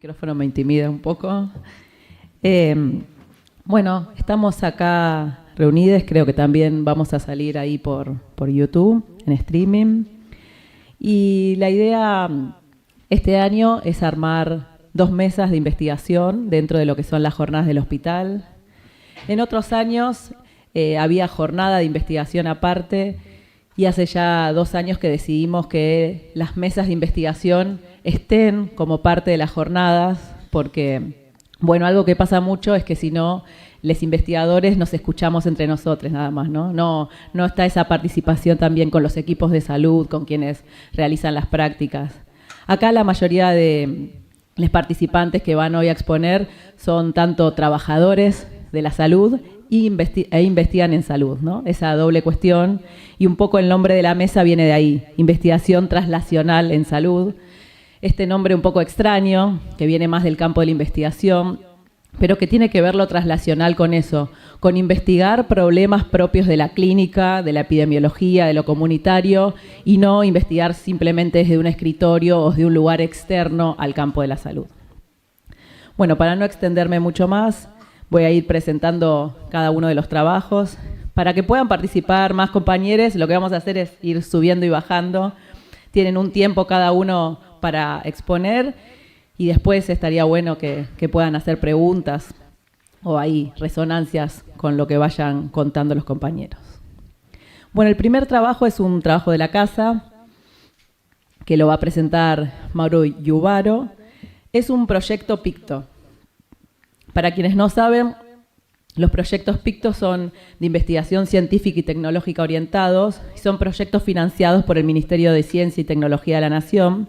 micrófono me intimida un poco. Bueno, estamos acá reunidos, creo que también vamos a salir ahí por YouTube, en streaming. Y la idea este año es armar 2 mesas de investigación dentro de lo que son las jornadas del hospital. En otros años había jornada de investigación aparte y hace ya 2 años que decidimos que las mesas de investigación estén como parte de las jornadas porque, bueno, algo que pasa mucho es que si no, los investigadores nos escuchamos entre nosotros nada más, ¿no? No está esa participación también con los equipos de salud, con quienes realizan las prácticas. Acá la mayoría de los participantes que van hoy a exponer son tanto trabajadores de la salud e investigan en salud, ¿no? Esa doble cuestión, y un poco el nombre de la mesa viene de ahí, investigación translacional en salud. Este nombre un poco extraño, que viene más del campo de la investigación, pero que tiene que ver lo translacional con eso, con investigar problemas propios de la clínica, de la epidemiología, de lo comunitario, y no investigar simplemente desde un escritorio o desde un lugar externo al campo de la salud. Bueno, para no extenderme mucho más, voy a ir presentando cada uno de los trabajos. Para que puedan participar más compañeros, lo que vamos a hacer es ir subiendo y bajando. Tienen un tiempo cada uno para exponer y después estaría bueno que puedan hacer preguntas o hay resonancias con lo que vayan contando los compañeros. Bueno, el primer trabajo es un trabajo de la casa que lo va a presentar Mauro Yubaro. Es un proyecto PICTO. Para quienes no saben, los proyectos PICTO son de investigación científica y tecnológica orientados y son proyectos financiados por el Ministerio de Ciencia y Tecnología de la Nación,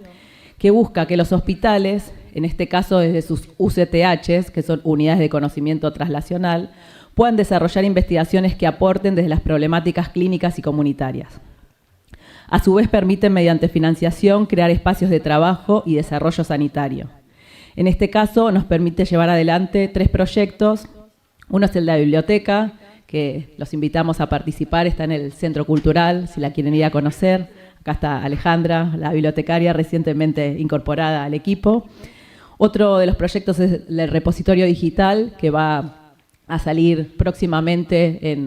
que busca que los hospitales, en este caso desde sus UCTHs, que son unidades de conocimiento translacional, puedan desarrollar investigaciones que aporten desde las problemáticas clínicas y comunitarias. A su vez permiten mediante financiación crear espacios de trabajo y desarrollo sanitario. En este caso nos permite llevar adelante 3 proyectos. Uno es el de la biblioteca, que los invitamos a participar, está en el Centro Cultural, si la quieren ir a conocer. Acá está Alejandra, la bibliotecaria recientemente incorporada al equipo. Otro de los proyectos es el repositorio digital, que va a salir próximamente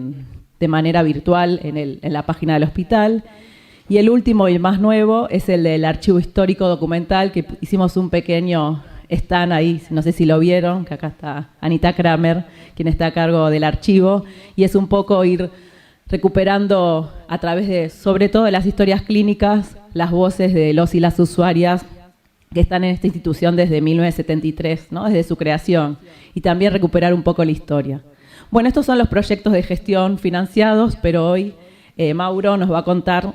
de manera virtual en la página del hospital. Y el último y el más nuevo es el del archivo histórico documental, que hicimos un pequeño stand ahí, no sé si lo vieron, que acá está Anita Kramer, quien está a cargo del archivo, y es un poco ir recuperando a través de, sobre todo de las historias clínicas, las voces de los y las usuarias que están en esta institución desde 1973, ¿no? Desde su creación, y también recuperar un poco la historia. Bueno, estos son los proyectos de gestión financiados, pero hoy Mauro nos va a contar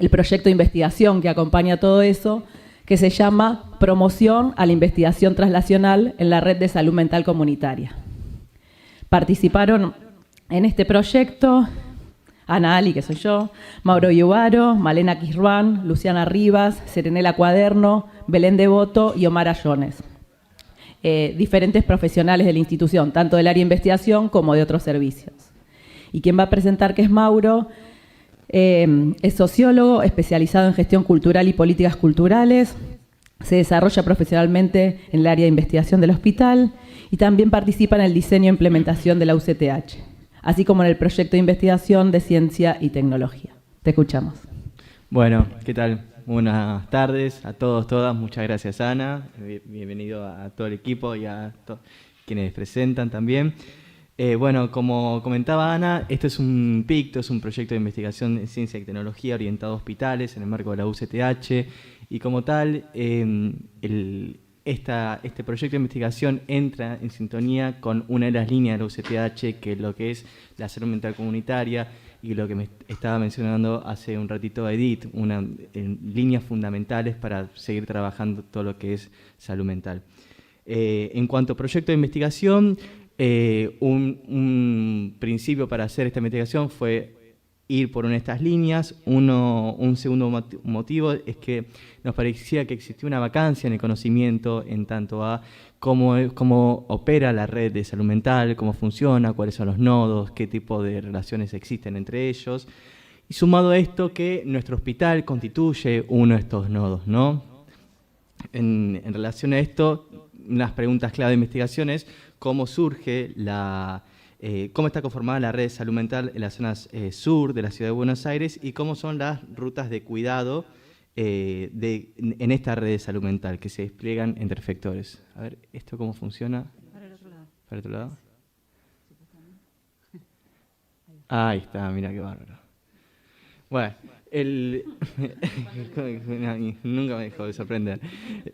el proyecto de investigación que acompaña todo eso, que se llama Promoción a la Investigación Translacional en la Red de Salud Mental Comunitaria. Participaron en este proyecto Ana Ali, que soy yo, Mauro Yubaro, Malena Quisruán, Luciana Rivas, Serenela Cuaderno, Belén Devoto y Omar Ayones. Diferentes profesionales de la institución, tanto del área de investigación como de otros servicios. Y quien va a presentar, que es Mauro, es sociólogo especializado en gestión cultural y políticas culturales, se desarrolla profesionalmente en el área de investigación del hospital y también participa en el diseño e implementación de la UCTH, así como en el proyecto de investigación de ciencia y tecnología. Te escuchamos. Bueno, ¿qué tal? Buenas tardes a todos, todas. Muchas gracias, Ana. Bienvenido a todo el equipo y a quienes presentan también. Bueno, como comentaba Ana, esto es un PICTO, es un proyecto de investigación en ciencia y tecnología orientado a hospitales en el marco de la UCTH, y como tal, este proyecto de investigación entra en sintonía con una de las líneas de la UCTH, que es lo que es la salud mental comunitaria, y lo que me estaba mencionando hace un ratito Edith, líneas fundamentales para seguir trabajando todo lo que es salud mental. En cuanto a proyecto de investigación, un principio para hacer esta investigación fue ir por una de estas líneas. Un segundo motivo es que nos parecía que existía una vacancia en el conocimiento en tanto a cómo opera la red de salud mental, cómo funciona, cuáles son los nodos, qué tipo de relaciones existen entre ellos. Y sumado a esto, que nuestro hospital constituye uno de estos nodos, ¿no? En relación a esto, unas preguntas clave de investigación es cómo surge cómo está conformada la red de salud mental en las zonas sur de la ciudad de Buenos Aires y cómo son las rutas de cuidado en esta red de salud mental que se despliegan entre efectores. A ver, ¿esto cómo funciona? Para el otro lado. ¿Para el otro lado? Ahí está, mira qué bárbaro. Bueno, nunca me dejó de sorprender.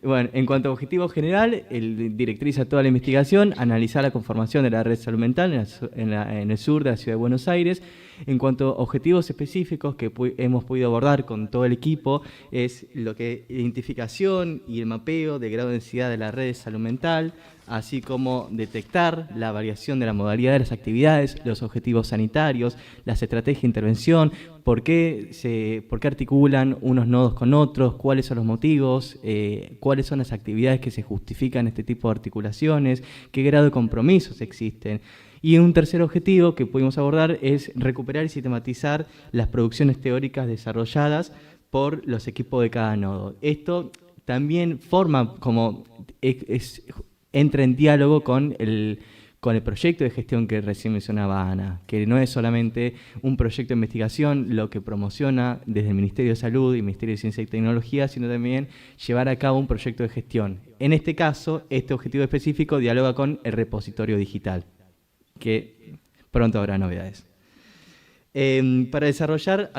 Bueno, en cuanto a objetivo general, directriza toda la investigación, analizar la conformación de la red de salud mental en el sur de la ciudad de Buenos Aires. En cuanto a objetivos específicos que hemos podido abordar con todo el equipo, es lo que identificación y el mapeo de grado de densidad de la red de salud mental, así como detectar la variación de la modalidad de las actividades, los objetivos sanitarios, las estrategias de intervención, por qué articulan unos nodos con otros, cuáles son los motivos, cuáles son las actividades que se justifican este tipo de articulaciones, qué grado de compromisos existen. Y un tercer objetivo que pudimos abordar es recuperar y sistematizar las producciones teóricas desarrolladas por los equipos de cada nodo. Esto también forma entra en diálogo con el proyecto de gestión que recién mencionaba Ana, que no es solamente un proyecto de investigación lo que promociona desde el Ministerio de Salud y el Ministerio de Ciencia y Tecnología, sino también llevar a cabo un proyecto de gestión. En este caso, este objetivo específico dialoga con el repositorio digital, que pronto habrá novedades. Para desarrollar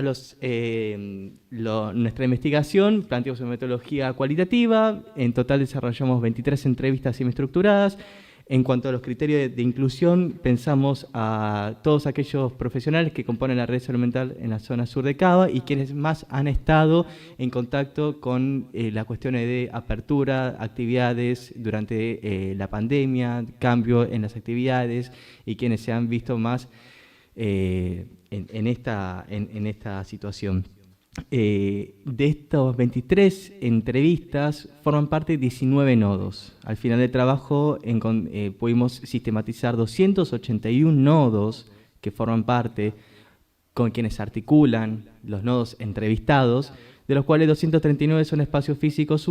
nuestra investigación, planteamos una metodología cualitativa. En total desarrollamos 23 entrevistas semiestructuradas. En cuanto a los criterios de inclusión, pensamos a todos aquellos profesionales que componen la red de salud mental en la zona sur de Cava y quienes más han estado en contacto con las cuestiones de apertura, actividades durante la pandemia, cambio en las actividades y quienes se han visto más en esta situación. De estos 23 entrevistas forman parte 19 nodos. Al final del trabajo pudimos sistematizar 281 nodos que forman parte, con quienes articulan los nodos entrevistados, de los cuales 239 son espacios físicos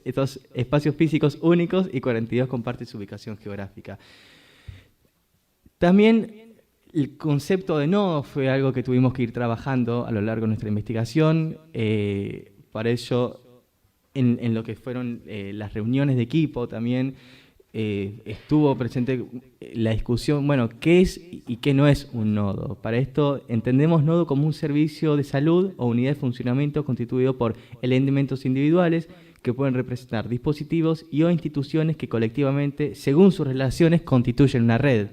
estos espacios físicos únicos y 42 comparten su ubicación geográfica. También el concepto de nodo fue algo que tuvimos que ir trabajando a lo largo de nuestra investigación. Para ello, en lo que fueron las reuniones de equipo también estuvo presente la discusión, bueno, ¿qué es y qué no es un nodo? Para esto entendemos nodo como un servicio de salud o unidad de funcionamiento constituido por elementos individuales que pueden representar dispositivos y o instituciones que colectivamente, según sus relaciones, constituyen una red.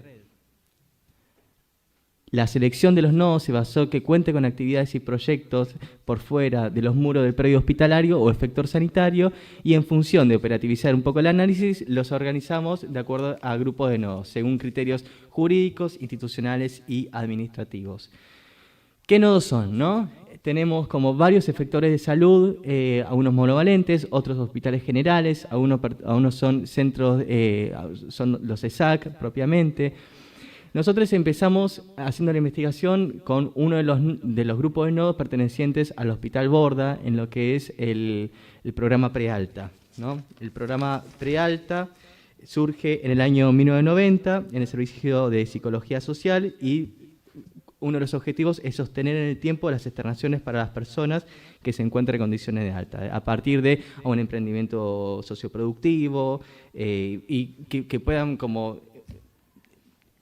La selección de los nodos se basó en que cuente con actividades y proyectos por fuera de los muros del predio hospitalario o efector sanitario y en función de operativizar un poco el análisis, los organizamos de acuerdo a grupos de nodos, según criterios jurídicos, institucionales y administrativos. ¿Qué nodos son, no? Tenemos como varios efectores de salud, algunos monovalentes, otros hospitales generales, algunos son centros, son los ESAC propiamente. Nosotros empezamos haciendo la investigación con uno de los grupos de nodos pertenecientes al Hospital Borda, en lo que es el programa Prealta, ¿no? El programa Prealta surge en el año 1990 en el Servicio de Psicología Social y uno de los objetivos es sostener en el tiempo las externaciones para las personas que se encuentran en condiciones de alta, a partir de un emprendimiento socioproductivo y que puedan como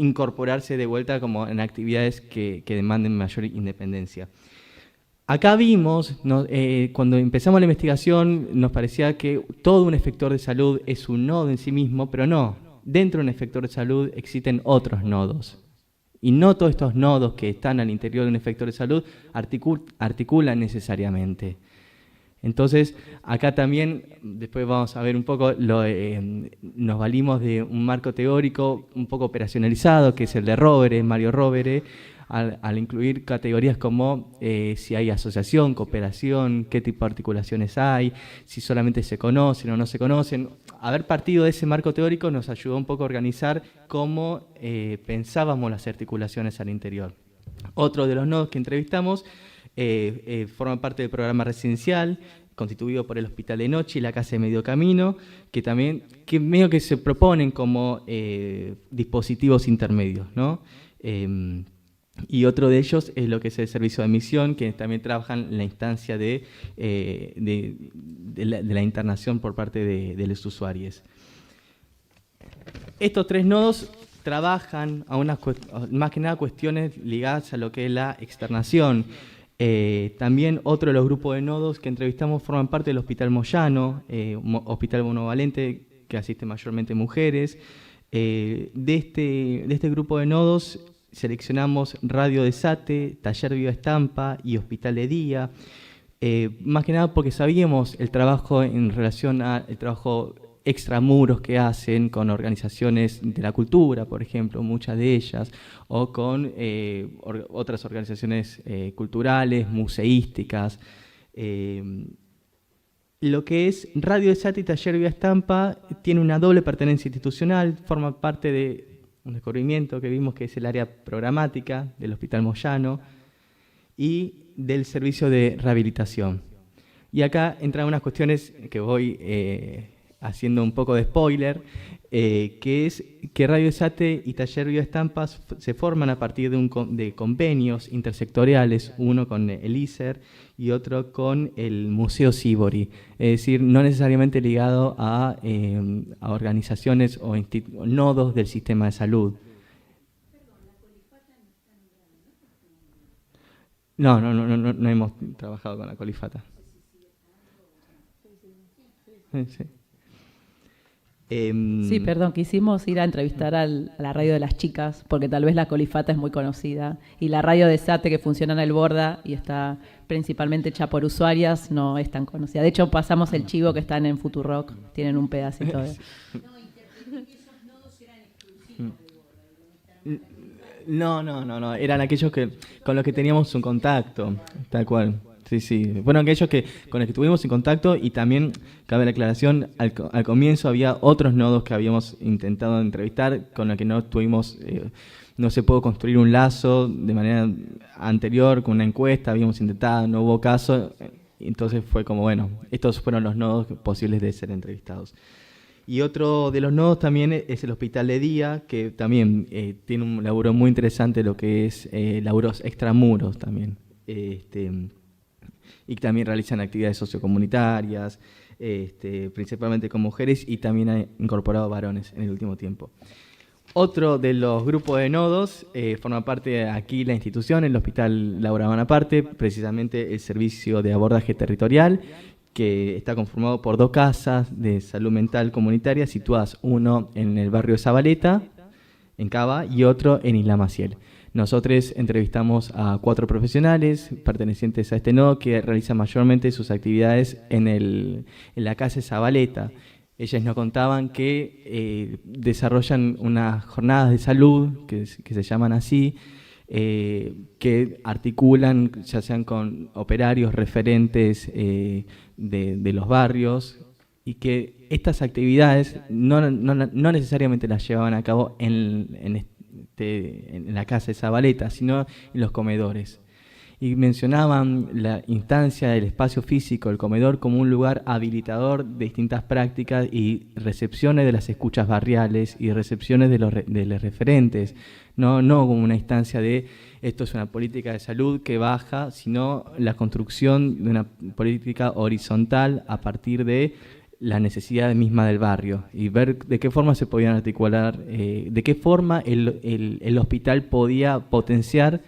incorporarse de vuelta como en actividades que demanden mayor independencia. Acá vimos, cuando empezamos la investigación, nos parecía que todo un efector de salud es un nodo en sí mismo, pero no. Dentro de un efector de salud existen otros nodos. Y no todos estos nodos que están al interior de un efector de salud articulan necesariamente. Entonces, acá también, después vamos a ver un poco, nos valimos de un marco teórico un poco operacionalizado, que es el de Mario Rovere, al incluir categorías como si hay asociación, cooperación, qué tipo de articulaciones hay, si solamente se conocen o no se conocen. Haber partido de ese marco teórico nos ayudó un poco a organizar cómo pensábamos las articulaciones al interior. Otro de los nodos que entrevistamos forma parte del programa residencial, constituido por el Hospital de Noche y la Casa de Medio Camino, que medio que se proponen como dispositivos intermedios, ¿no? Y otro de ellos es lo que es el servicio de admisión, que también trabajan en la instancia de la internación por parte de los usuarios. Estos tres nodos trabajan más que nada cuestiones ligadas a lo que es la externación. También otro de los grupos de nodos que entrevistamos forman parte del Hospital Moyano, hospital monovalente que asiste mayormente mujeres. De este grupo de nodos seleccionamos Radio Desate, Taller Viva Estampa y Hospital de Día, más que nada porque sabíamos el trabajo en relación al trabajo extramuros que hacen con organizaciones de la cultura, por ejemplo, muchas de ellas, o con otras organizaciones culturales, museísticas. Lo que es Radio Desate y Taller Viva Estampa tiene una doble pertenencia institucional, forma parte de un descubrimiento que vimos que es el área programática del Hospital Moyano y del servicio de rehabilitación. Y acá entran unas cuestiones que voy haciendo un poco de spoiler, que es que Radio Desate y Taller Viva Estampas se forman a partir de convenios intersectoriales, uno con el ISER y otro con el Museo Sívori, es decir, no necesariamente ligado a organizaciones o nodos del sistema de salud. No hemos trabajado con la colifata. Sí. Sí, perdón, quisimos ir a entrevistar a la radio de las chicas, porque tal vez la colifata es muy conocida, y la radio de Desate, que funciona en el Borda y está principalmente hecha por usuarias, no es tan conocida. De hecho, pasamos el chivo que están en Futurock, tienen un pedacito de... No, eran aquellos con los que teníamos un contacto, tal cual. Sí. Bueno, aquellos con los que estuvimos en contacto, y también, cabe la aclaración, al comienzo había otros nodos que habíamos intentado entrevistar, con los que no tuvimos, no se pudo construir un lazo de manera anterior, con una encuesta, habíamos intentado, no hubo caso, entonces fue como, bueno, estos fueron los nodos posibles de ser entrevistados. Y otro de los nodos también es el Hospital de Día, que también tiene un laburo muy interesante, lo que es laburos extramuros también. Y también realizan actividades sociocomunitarias, principalmente con mujeres, y también ha incorporado varones en el último tiempo. Otro de los grupos de nodos forma parte aquí la institución, el Hospital Laura Bonaparte, precisamente el servicio de abordaje territorial, que está conformado por 2 casas de salud mental comunitaria situadas, uno en el barrio de Zabaleta, en Cava, y otro en Isla Maciel. Nosotros entrevistamos a 4 profesionales pertenecientes a este nodo que realizan mayormente sus actividades en la casa de Zabaleta. Ellas nos contaban que desarrollan unas jornadas de salud, que se llaman así, que articulan ya sean con operarios referentes de los barrios, y que estas actividades no necesariamente las llevaban a cabo en la casa de Zabaleta, sino en los comedores. Y mencionaban la instancia del espacio físico, el comedor, como un lugar habilitador de distintas prácticas y recepciones de las escuchas barriales y recepciones de los referentes. No como una instancia de esto es una política de salud que baja, sino la construcción de una política horizontal a partir de la necesidad misma del barrio, y ver de qué forma se podían articular, de qué forma el hospital podía potenciar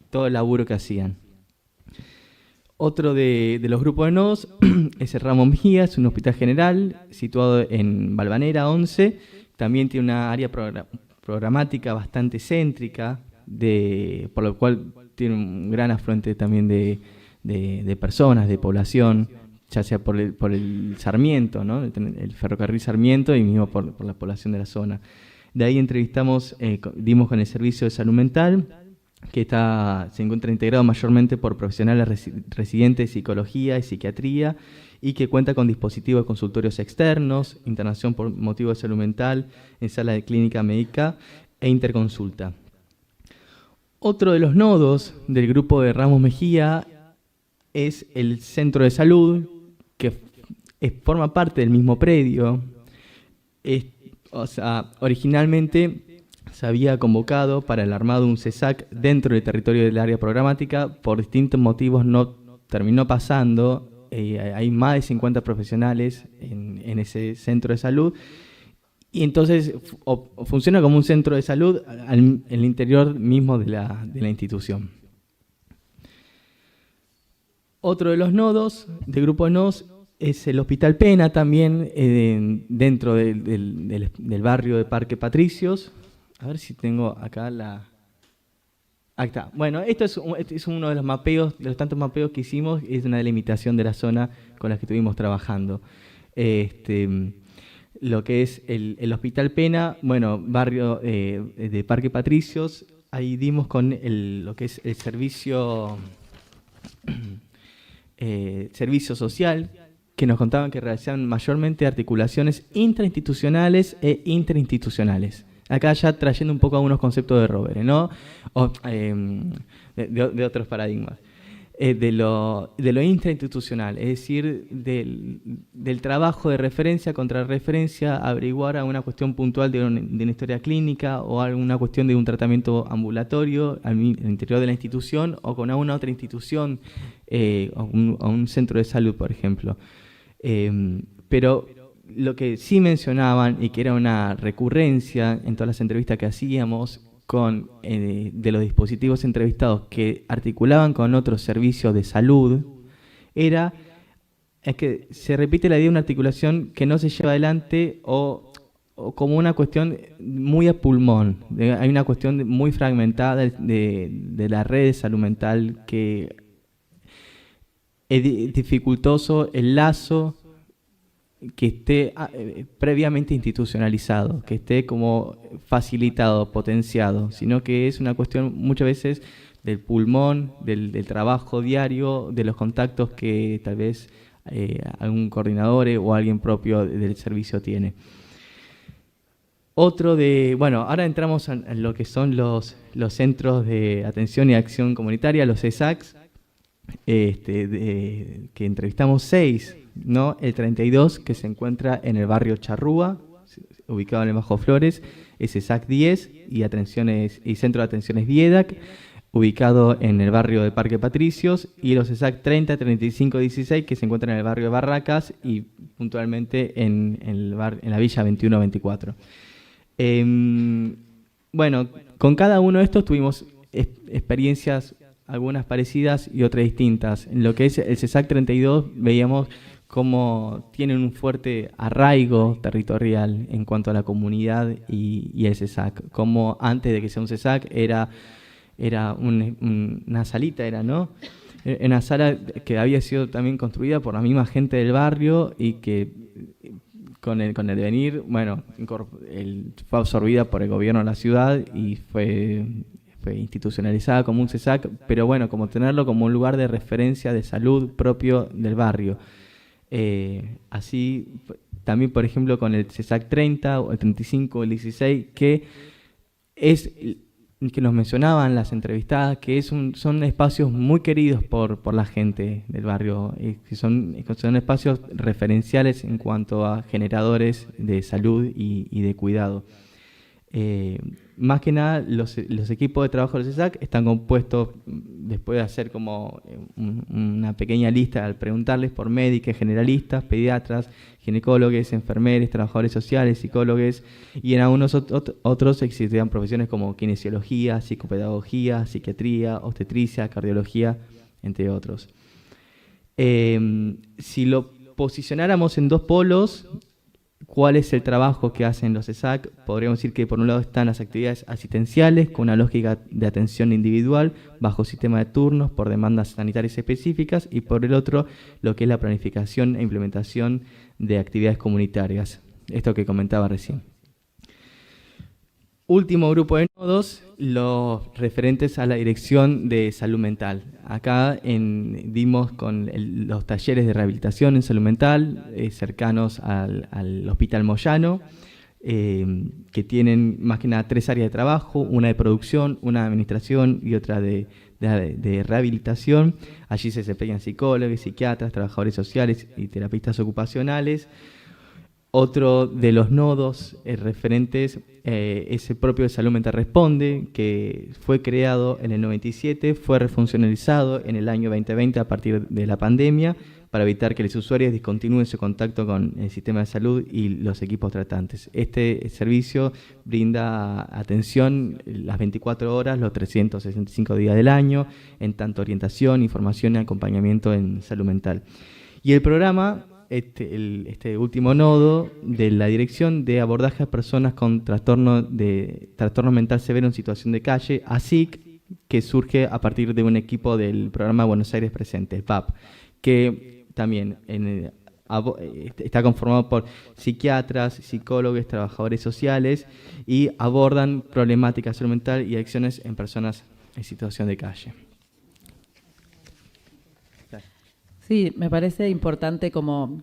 todo el laburo que hacían. Otro de los grupos de nodos es el Ramos Mejía, es un hospital general situado en Valvanera 11, también tiene una área programática bastante céntrica, por lo cual tiene un gran afluente también de personas, de población, ya sea por el Sarmiento, ¿no? El ferrocarril Sarmiento, y mismo por la población de la zona. De ahí entrevistamos, dimos con el servicio de salud mental, que se encuentra integrado mayormente por profesionales residentes de psicología y psiquiatría, y que cuenta con dispositivos de consultorios externos, internación por motivo de salud mental en sala de clínica médica e interconsulta. Otro de los nodos del grupo de Ramos Mejía es el centro de salud, que forma parte del mismo predio. Originalmente se había convocado para el armado de un CESAC dentro del territorio del área programática. Por distintos motivos no terminó pasando. Hay más de 50 profesionales en ese centro de salud. Y entonces funciona como un centro de salud en el interior mismo de la institución. Otro de los nodos, del grupo de nodos, es el Hospital Pena, también dentro del barrio de Parque Patricios. A ver si tengo acá la... Ahí está. Bueno, esto es uno de los mapeos, de los tantos mapeos que hicimos, es una delimitación de la zona con la que estuvimos trabajando. Lo que es el Hospital Pena, bueno, barrio de Parque Patricios, ahí dimos con lo que es el servicio social, que nos contaban que realizaban mayormente articulaciones intrainstitucionales e interinstitucionales. Acá ya trayendo un poco algunos conceptos de Rovere, ¿no? De otros paradigmas. De lo intrainstitucional, es decir, del trabajo de referencia contra referencia, averiguar alguna cuestión puntual de una historia clínica o alguna cuestión de un tratamiento ambulatorio al interior de la institución o con alguna otra institución, o un centro de salud, por ejemplo. Pero lo que sí mencionaban, y que era una recurrencia en todas las entrevistas que hacíamos, de los dispositivos entrevistados que articulaban con otros servicios de salud, es que se repite la idea de una articulación que no se lleva adelante o como una cuestión muy a pulmón. Hay una cuestión muy fragmentada de la red de salud mental, que es dificultoso el lazo que esté previamente institucionalizado, que esté como facilitado, potenciado, sino que es una cuestión muchas veces del pulmón, del trabajo diario, de los contactos que tal vez algún coordinador o alguien propio del servicio tiene. Bueno, ahora entramos en lo que son los centros de atención y acción comunitaria, los CESACs, que entrevistamos 6, ¿no? El 32, que se encuentra en el barrio Charrúa, ubicado en el Bajo Flores, es CESAC 10 y Centro de Atenciones Viedac, ubicado en el barrio de Parque Patricios, y los CESAC 30, 35, 16, que se encuentran en el barrio de Barracas y puntualmente en la Villa 21-24. Bueno, con cada uno de estos tuvimos experiencias, algunas parecidas y otras distintas. En lo que es el CESAC 32 veíamos cómo tienen un fuerte arraigo territorial en cuanto a la comunidad y el CESAC. Como antes de que sea un CESAC era una salita, ¿no? Una sala que había sido también construida por la misma gente del barrio y que con el devenir, bueno, fue absorbida por el gobierno de la ciudad y fue institucionalizada como un CESAC, pero bueno, como tenerlo como un lugar de referencia de salud propio del barrio. Así también, por ejemplo, con el CESAC 30 o el 35 o el 16, que nos mencionaban las entrevistadas, que son espacios muy queridos por la gente del barrio, que son espacios referenciales en cuanto a generadores de salud y de cuidado. Más que nada, los equipos de trabajo del CESAC están compuestos, después de hacer como una pequeña lista al preguntarles, por médicos, generalistas, pediatras, ginecólogos, enfermeros, trabajadores sociales, psicólogos, y en algunos otros existían profesiones como kinesiología, psicopedagogía, psiquiatría, obstetricia, cardiología, entre otros. Si lo posicionáramos en dos polos, ¿cuál es el trabajo que hacen los CESAC? Podríamos decir que por un lado están las actividades asistenciales con una lógica de atención individual bajo sistema de turnos por demandas sanitarias específicas, y por el otro lo que es la planificación e implementación de actividades comunitarias. Esto que comentaba recién. Último grupo de nodos, los referentes a la dirección de salud mental. Acá dimos con los talleres de rehabilitación en salud mental cercanos al Hospital Moyano, que tienen más que nada 3 áreas de trabajo, una de producción, una de administración y otra de de rehabilitación. Allí se desempeñan psicólogos, psiquiatras, trabajadores sociales y terapistas ocupacionales. Otro de los nodos referentes es el propio de Salud Mental Responde, que fue creado en el 97, fue refuncionalizado en el año 2020 a partir de la pandemia para evitar que los usuarios discontinúen su contacto con el sistema de salud y los equipos tratantes. Este servicio brinda atención las 24 horas, los 365 días del año, en tanto orientación, información y acompañamiento en salud mental. Y el programa, este último nodo de la Dirección de Abordaje a Personas con Trastorno Mental Severo en Situación de Calle, ASIC, que surge a partir de un equipo del programa Buenos Aires Presente, el PAP, que también está conformado por psiquiatras, psicólogos, trabajadores sociales y abordan problemáticas de salud mental y adicciones en personas en situación de calle. Sí, me parece importante como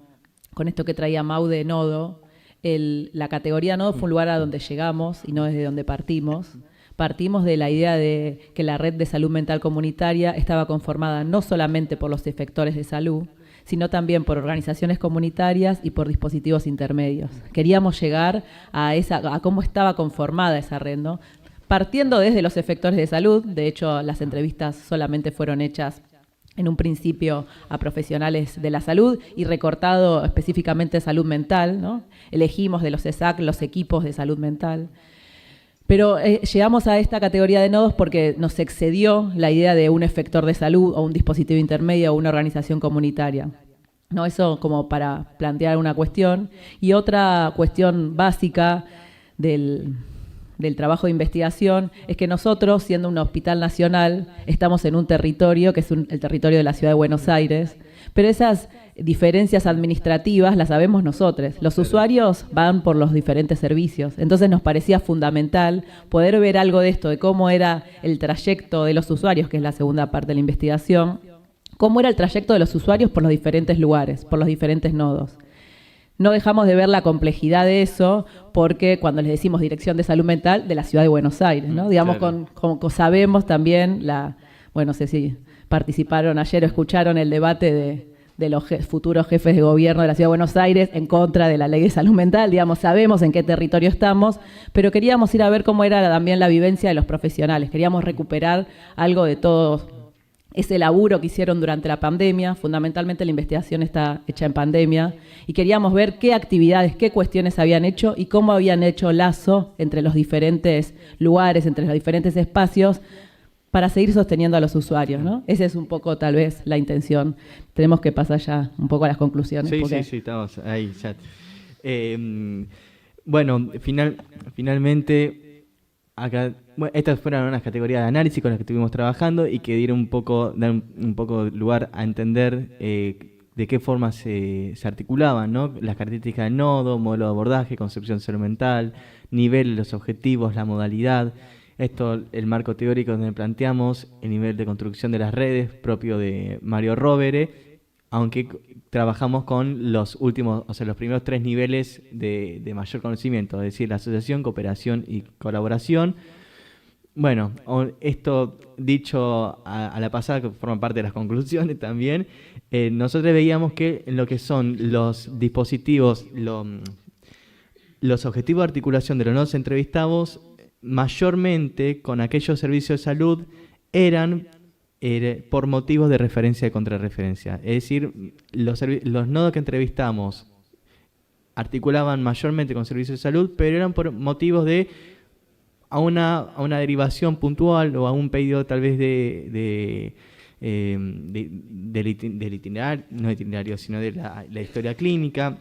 con esto que traía Mau de nodo, la categoría nodo fue un lugar a donde llegamos y no desde donde partimos. Partimos de la idea de que la red de salud mental comunitaria estaba conformada no solamente por los efectores de salud, sino también por organizaciones comunitarias y por dispositivos intermedios. Queríamos llegar a cómo estaba conformada esa red, ¿no? Partiendo desde los efectores de salud. De hecho, las entrevistas solamente fueron hechas en un principio a profesionales de la salud y recortado específicamente salud mental, ¿no? Elegimos de los ESAC los equipos de salud mental. Pero llegamos a esta categoría de nodos porque nos excedió la idea de un efector de salud o un dispositivo intermedio o una organización comunitaria. No, eso como para plantear una cuestión. Y otra cuestión básica del trabajo de investigación es que nosotros, siendo un hospital nacional, estamos en un territorio que es el territorio de la Ciudad de Buenos Aires, pero esas diferencias administrativas las sabemos nosotros. Los usuarios van por los diferentes servicios, entonces nos parecía fundamental poder ver algo de esto, de cómo era el trayecto de los usuarios, que es la segunda parte de la investigación, cómo era el trayecto de los usuarios por los diferentes lugares, por los diferentes nodos. No dejamos de ver la complejidad de eso porque cuando les decimos Dirección de Salud Mental de la Ciudad de Buenos Aires, ¿no? Digamos, Claro. como sabemos también, no sé si participaron ayer o escucharon el debate de los futuros jefes de gobierno de la Ciudad de Buenos Aires en contra de la ley de salud mental, digamos, sabemos en qué territorio estamos, pero queríamos ir a ver cómo era también la vivencia de los profesionales, queríamos recuperar algo de todo ese laburo que hicieron durante la pandemia. Fundamentalmente la investigación está hecha en pandemia y queríamos ver qué actividades, qué cuestiones habían hecho y cómo habían hecho lazo entre los diferentes lugares, entre los diferentes espacios para seguir sosteniendo a los usuarios, ¿no? Esa es un poco tal vez la intención. Tenemos que pasar ya un poco a las conclusiones. Sí, estamos ahí ya. Bueno, finalmente... Acá, bueno, estas fueron unas categorías de análisis con las que estuvimos trabajando y que dieron dan un poco lugar a entender de qué forma se articulaban, ¿no? Las características del nodo, modelo de abordaje, concepción de salud mental, nivel, los objetivos, la modalidad. Esto, el marco teórico donde planteamos el nivel de construcción de las redes propio de Mario Rovere, aunque trabajamos con los últimos, o sea, los primeros 3 niveles de mayor conocimiento, es decir, la asociación, cooperación y colaboración. Bueno, esto dicho a la pasada, que forma parte de las conclusiones también, nosotros veíamos que en lo que son los dispositivos, los objetivos de articulación de los nodos entrevistados, mayormente con aquellos servicios de salud eran por motivos de referencia y contrarreferencia. Es decir, los nodos que entrevistamos articulaban mayormente con servicios de salud, pero eran por motivos de a una derivación puntual o a un pedido tal vez del itinerario, no itinerario, sino de la historia clínica.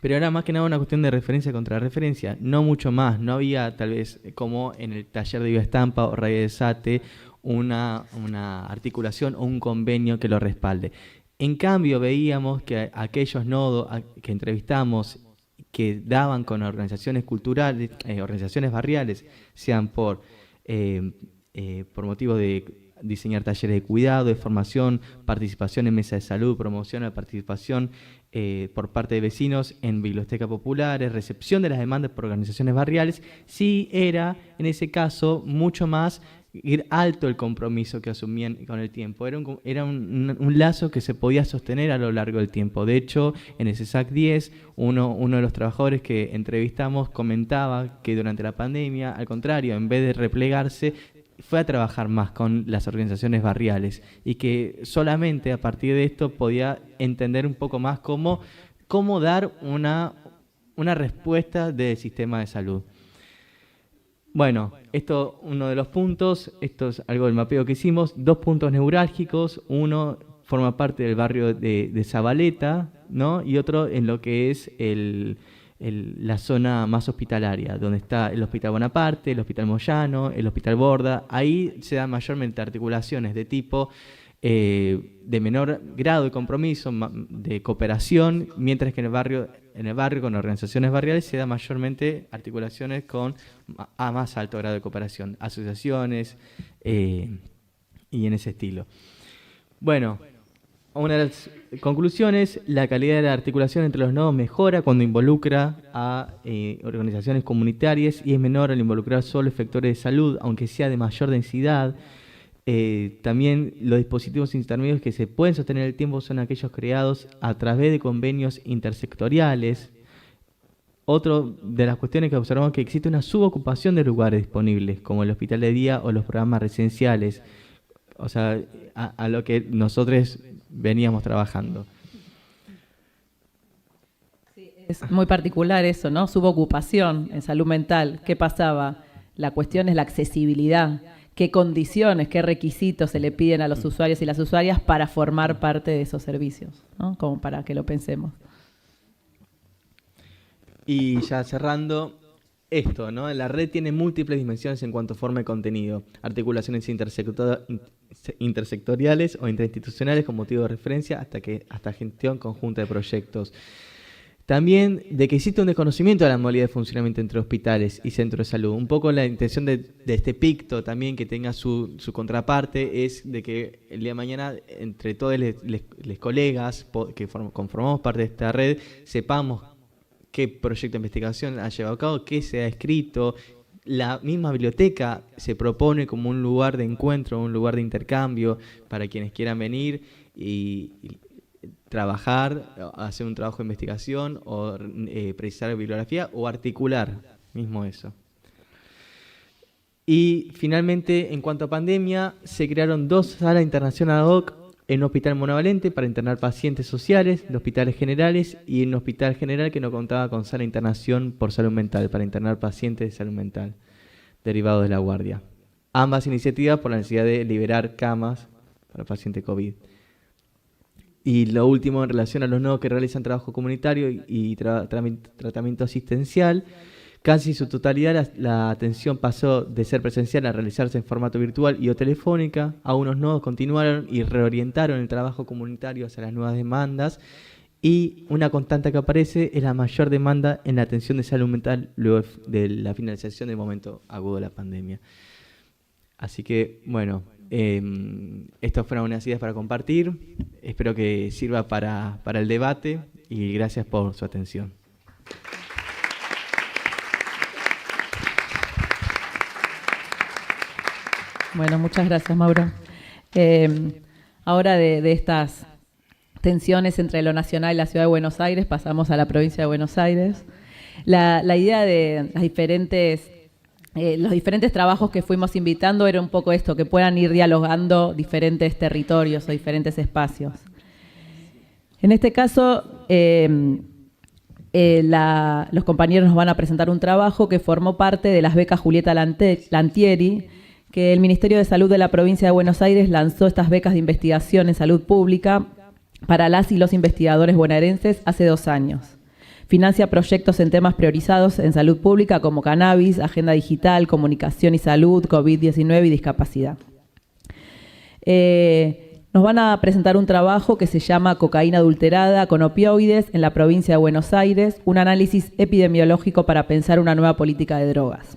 Pero era más que nada una cuestión de referencia contra referencia, no mucho más. No había tal vez como en el taller de Bioestampa o Radio de SATE una articulación o un convenio que lo respalde. En cambio veíamos que aquellos nodos que entrevistamos que daban con organizaciones culturales, organizaciones barriales, sean por motivo de diseñar talleres de cuidado, de formación, participación en mesas de salud, promoción de la participación por parte de vecinos en bibliotecas populares, recepción de las demandas por organizaciones barriales, sí era en ese caso mucho más alto el compromiso que asumían con el tiempo. Era un lazo que se podía sostener a lo largo del tiempo. De hecho, en el CESAC 10, uno de los trabajadores que entrevistamos comentaba que durante la pandemia, al contrario, en vez de replegarse, fue a trabajar más con las organizaciones barriales y que solamente a partir de esto podía entender un poco más cómo dar una respuesta del sistema de salud. Bueno, esto uno de los puntos, esto es algo del mapeo que hicimos, 2 puntos neurálgicos, uno forma parte del barrio de Zabaleta, ¿no? Y otro en lo que es la zona más hospitalaria, donde está el Hospital Bonaparte, el Hospital Moyano, el Hospital Borda. Ahí se dan mayormente articulaciones de tipo de menor grado de compromiso, de cooperación, mientras que en el barrio con organizaciones barriales se da mayormente articulaciones a más alto grado de cooperación, asociaciones y en ese estilo. Bueno, una de las conclusiones, la calidad de la articulación entre los nodos mejora cuando involucra a organizaciones comunitarias y es menor al involucrar solo efectores de salud, aunque sea de mayor densidad. También los dispositivos intermedios que se pueden sostener en el tiempo son aquellos creados a través de convenios intersectoriales. Otra de las cuestiones que observamos es que existe una subocupación de lugares disponibles, como el hospital de día o los programas residenciales, o sea, a lo que nosotros veníamos trabajando. Sí, es muy particular eso, ¿no? Subocupación en salud mental. ¿Qué pasaba? La cuestión es la accesibilidad. ¿Qué condiciones, qué requisitos se le piden a los usuarios y las usuarias para formar parte de esos servicios, ¿no? Como para que lo pensemos. Y ya cerrando, esto, ¿no? La red tiene múltiples dimensiones en cuanto a forma y contenido, articulaciones intersectoriales o interinstitucionales con motivo de referencia hasta gestión conjunta de proyectos. También de que existe un desconocimiento de la modalidad de funcionamiento entre hospitales y centros de salud. Un poco la intención de este picto también que tenga su contraparte es de que el día de mañana entre todos los colegas que conformamos parte de esta red sepamos qué proyecto de investigación ha llevado a cabo, qué se ha escrito. La misma biblioteca se propone como un lugar de encuentro, un lugar de intercambio para quienes quieran venir y trabajar, hacer un trabajo de investigación o precisar bibliografía o articular, mismo eso. Y finalmente, en cuanto a pandemia, se crearon 2 salas internacionales ad hoc en un hospital monovalente para internar pacientes sociales, de hospitales generales, y en un hospital general que no contaba con sala de internación por salud mental, para internar pacientes de salud mental derivados de la guardia. Ambas iniciativas por la necesidad de liberar camas para pacientes COVID. Y lo último en relación a los nodos que realizan trabajo comunitario y tratamiento asistencial, casi su totalidad la atención pasó de ser presencial a realizarse en formato virtual y o telefónica. Algunos nodos continuaron y reorientaron el trabajo comunitario hacia las nuevas demandas. Y una constante que aparece es la mayor demanda en la atención de salud mental luego de la finalización del momento agudo de la pandemia. Así que, bueno, estas fueron unas ideas para compartir. Espero que sirva para el debate y gracias por su atención. Bueno, muchas gracias, Mauro. Ahora de estas tensiones entre lo nacional y la Ciudad de Buenos Aires, pasamos a la provincia de Buenos Aires. La idea de los diferentes trabajos que fuimos invitando era un poco esto, que puedan ir dialogando diferentes territorios o diferentes espacios. En este caso, los compañeros nos van a presentar un trabajo que formó parte de las becas Julieta Lantieri, que el Ministerio de Salud de la provincia de Buenos Aires lanzó estas becas de investigación en salud pública para las y los investigadores bonaerenses hace 2 años. Financia proyectos en temas priorizados en salud pública como cannabis, agenda digital, comunicación y salud, COVID-19 y discapacidad. Nos van a presentar un trabajo que se llama Cocaína adulterada con opioides en la provincia de Buenos Aires, un análisis epidemiológico para pensar una nueva política de drogas.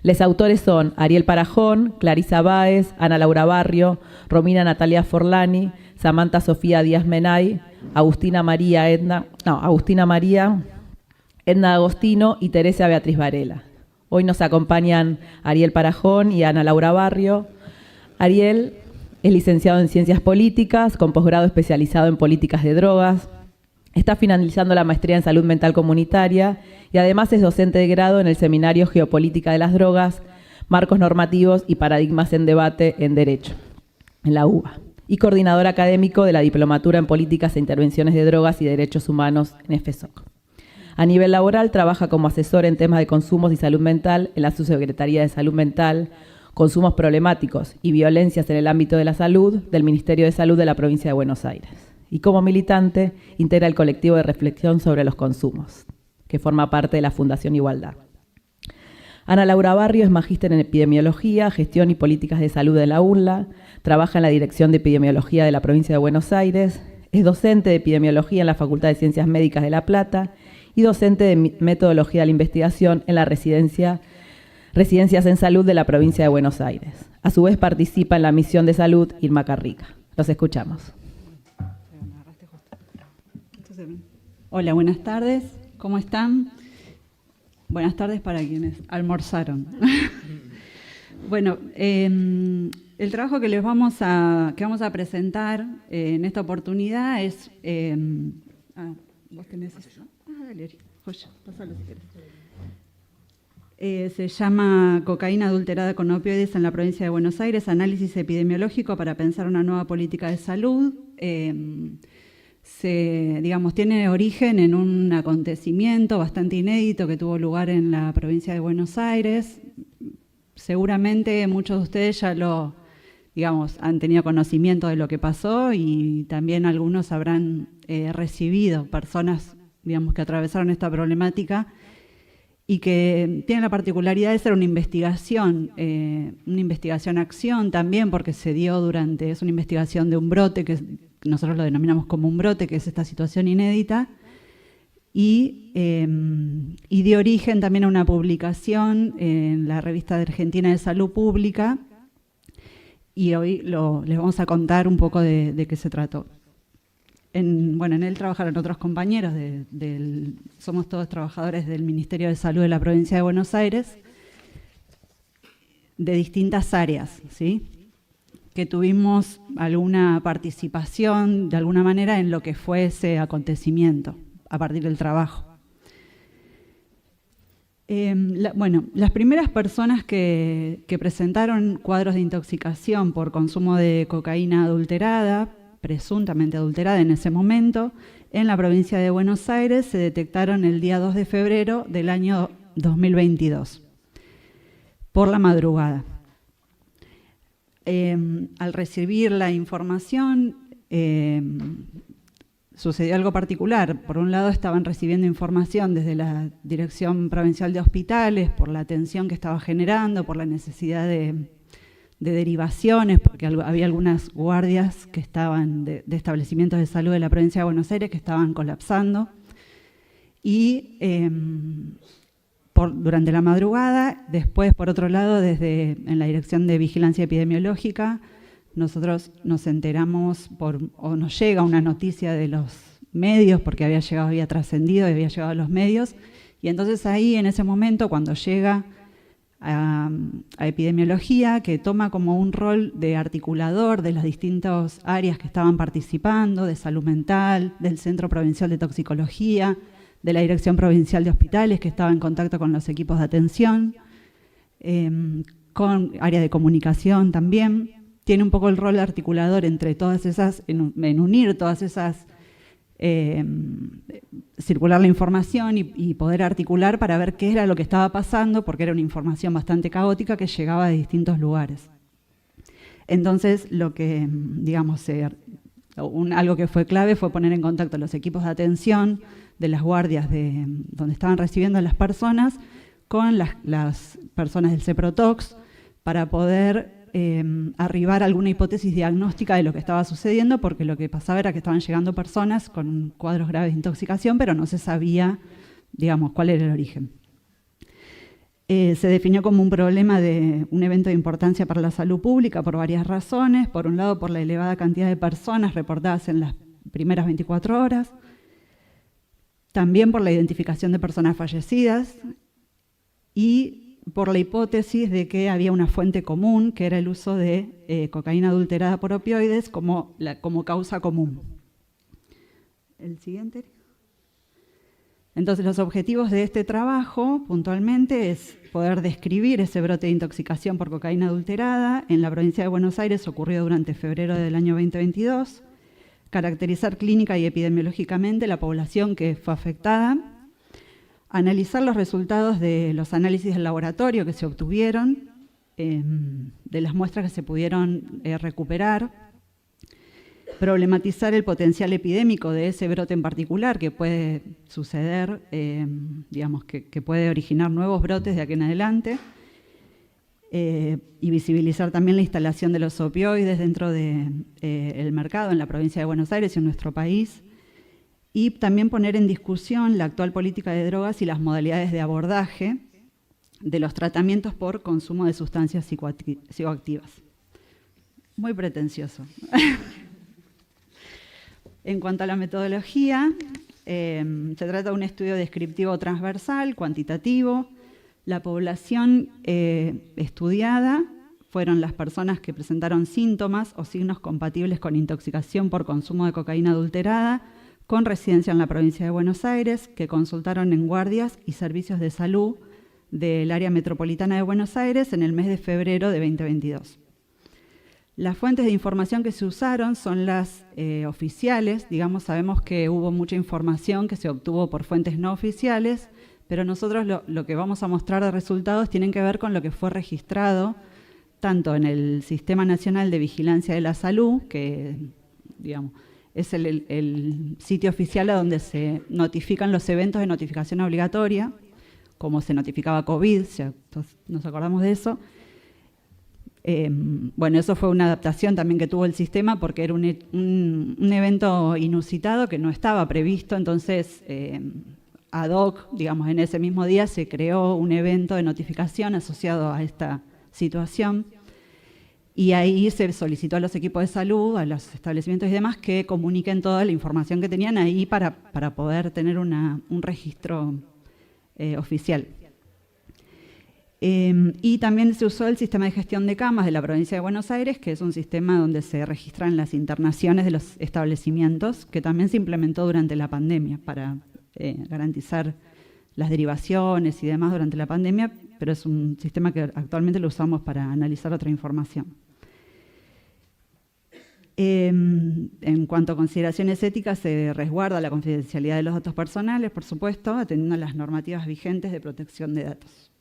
Los autores son Ariel Parajón, Clarisa Báez, Ana Laura Barrio, Romina Natalia Forlani, Samantha Sofía Díaz Menay, Agustina María, Edna Agostino y Teresa Beatriz Varela. Hoy nos acompañan Ariel Parajón y Ana Laura Barrio. Ariel es licenciado en Ciencias Políticas, con posgrado especializado en políticas de drogas. Está finalizando la maestría en Salud Mental Comunitaria y además es docente de grado en el Seminario Geopolítica de las Drogas, Marcos Normativos y Paradigmas en Debate en Derecho, en la UBA, y coordinador académico de la Diplomatura en Políticas e Intervenciones de Drogas y Derechos Humanos en EFESOC. A nivel laboral, trabaja como asesor en temas de consumos y salud mental en la Subsecretaría de Salud Mental, Consumos Problemáticos y Violencias en el Ámbito de la Salud del Ministerio de Salud de la Provincia de Buenos Aires. Y como militante, integra el colectivo de reflexión sobre los consumos, que forma parte de la Fundación Igualdad. Ana Laura Barrio es magíster en Epidemiología, Gestión y Políticas de Salud de la UNLA, trabaja en la Dirección de Epidemiología de la Provincia de Buenos Aires, es docente de Epidemiología en la Facultad de Ciencias Médicas de La Plata y docente de Metodología de la Investigación en la Residencias en Salud de la Provincia de Buenos Aires. A su vez participa en la misión de salud Irma Carrica. Los escuchamos. Hola, buenas tardes. ¿Cómo están? Buenas tardes para quienes almorzaron. Bueno, el trabajo que vamos a presentar en esta oportunidad es... ¿vos tenés eso? Dale, joya, pásalo si querés. Se llama Cocaína adulterada con opioides en la provincia de Buenos Aires, análisis epidemiológico para pensar una nueva política de salud. Tiene origen en un acontecimiento bastante inédito que tuvo lugar en la provincia de Buenos Aires. Seguramente muchos de ustedes ya han tenido conocimiento de lo que pasó y también algunos habrán recibido personas, que atravesaron esta problemática y que tienen la particularidad de ser una investigación-acción también, porque es una investigación de un brote que nosotros lo denominamos como un brote, que es esta situación inédita, y dio origen también a una publicación en la Revista de Argentina de Salud Pública, y hoy les vamos a contar un poco de qué se trató. En él trabajaron otros compañeros, somos todos trabajadores del Ministerio de Salud de la Provincia de Buenos Aires, de distintas áreas, ¿sí?, que tuvimos alguna participación de alguna manera en lo que fue ese acontecimiento a partir del trabajo. Las primeras personas que presentaron cuadros de intoxicación por consumo de cocaína adulterada, presuntamente adulterada en ese momento, en la provincia de Buenos Aires se detectaron el día 2 de febrero del año 2022, por la madrugada. Al recibir la información, sucedió algo particular. Por un lado, estaban recibiendo información desde la Dirección Provincial de Hospitales por la atención que estaba generando, por la necesidad de derivaciones, porque había algunas guardias que estaban de establecimientos de salud de la provincia de Buenos Aires que estaban colapsando. Y durante la madrugada, después, por otro lado, en la Dirección de Vigilancia Epidemiológica, nosotros nos enteramos o nos llega una noticia de los medios, porque había trascendido y había llegado a los medios, y entonces ahí, en ese momento, cuando llega a epidemiología, que toma como un rol de articulador de las distintas áreas que estaban participando, de salud mental, del Centro Provincial de Toxicología, de la Dirección Provincial de Hospitales, que estaba en contacto con los equipos de atención, con área de comunicación también. Tiene un poco el rol de articulador entre todas esas, en unir todas esas, circular la información y poder articular para ver qué era lo que estaba pasando, porque era una información bastante caótica que llegaba de distintos lugares. Entonces, algo que fue clave fue poner en contacto los equipos de atención de las guardias donde estaban recibiendo a las personas con las personas del CEPROTOX para poder arribar a alguna hipótesis diagnóstica de lo que estaba sucediendo, porque lo que pasaba era que estaban llegando personas con cuadros graves de intoxicación, pero no se sabía, cuál era el origen. Se definió como un problema de un evento de importancia para la salud pública por varias razones. Por un lado, por la elevada cantidad de personas reportadas en las primeras 24 horas. También por la identificación de personas fallecidas y por la hipótesis de que había una fuente común, que era el uso de cocaína adulterada por opioides como causa común. El siguiente. Entonces, los objetivos de este trabajo, puntualmente, es poder describir ese brote de intoxicación por cocaína adulterada en la provincia de Buenos Aires, ocurrido durante febrero del año 2022, caracterizar clínica y epidemiológicamente la población que fue afectada, analizar los resultados de los análisis del laboratorio que se obtuvieron, de las muestras que se pudieron recuperar, problematizar el potencial epidémico de ese brote en particular que puede suceder, digamos, que puede originar nuevos brotes de aquí en adelante, y visibilizar también la instalación de los opioides dentro del mercado en la provincia de Buenos Aires y en nuestro país, y también poner en discusión la actual política de drogas y las modalidades de abordaje de los tratamientos por consumo de sustancias psicoactivas. Muy pretencioso. En cuanto a la metodología, se trata de un estudio descriptivo transversal, cuantitativo. La población estudiada fueron las personas que presentaron síntomas o signos compatibles con intoxicación por consumo de cocaína adulterada, con residencia en la provincia de Buenos Aires, que consultaron en guardias y servicios de salud del área metropolitana de Buenos Aires en el mes de febrero de 2022. Las fuentes de información que se usaron son las oficiales. Digamos, sabemos que hubo mucha información que se obtuvo por fuentes no oficiales, pero nosotros lo que vamos a mostrar de resultados tienen que ver con lo que fue registrado tanto en el Sistema Nacional de Vigilancia de la Salud, que digamos, es el sitio oficial a donde se notifican los eventos de notificación obligatoria, como se notificaba COVID, nos acordamos de eso. Bueno, eso fue una adaptación también que tuvo el sistema porque era un evento inusitado que no estaba previsto, entonces ad hoc, digamos, en ese mismo día se creó un evento de notificación asociado a esta situación y ahí se solicitó a los equipos de salud, a los establecimientos y demás que comuniquen toda la información que tenían ahí para poder tener un registro oficial. Y también se usó el sistema de gestión de camas de la provincia de Buenos Aires, que es un sistema donde se registran las internaciones de los establecimientos, que también se implementó durante la pandemia para garantizar las derivaciones y demás durante la pandemia, pero es un sistema que actualmente lo usamos para analizar otra información. En cuanto a consideraciones éticas, se resguarda la confidencialidad de los datos personales, por supuesto, atendiendo a las normativas vigentes de protección de datos.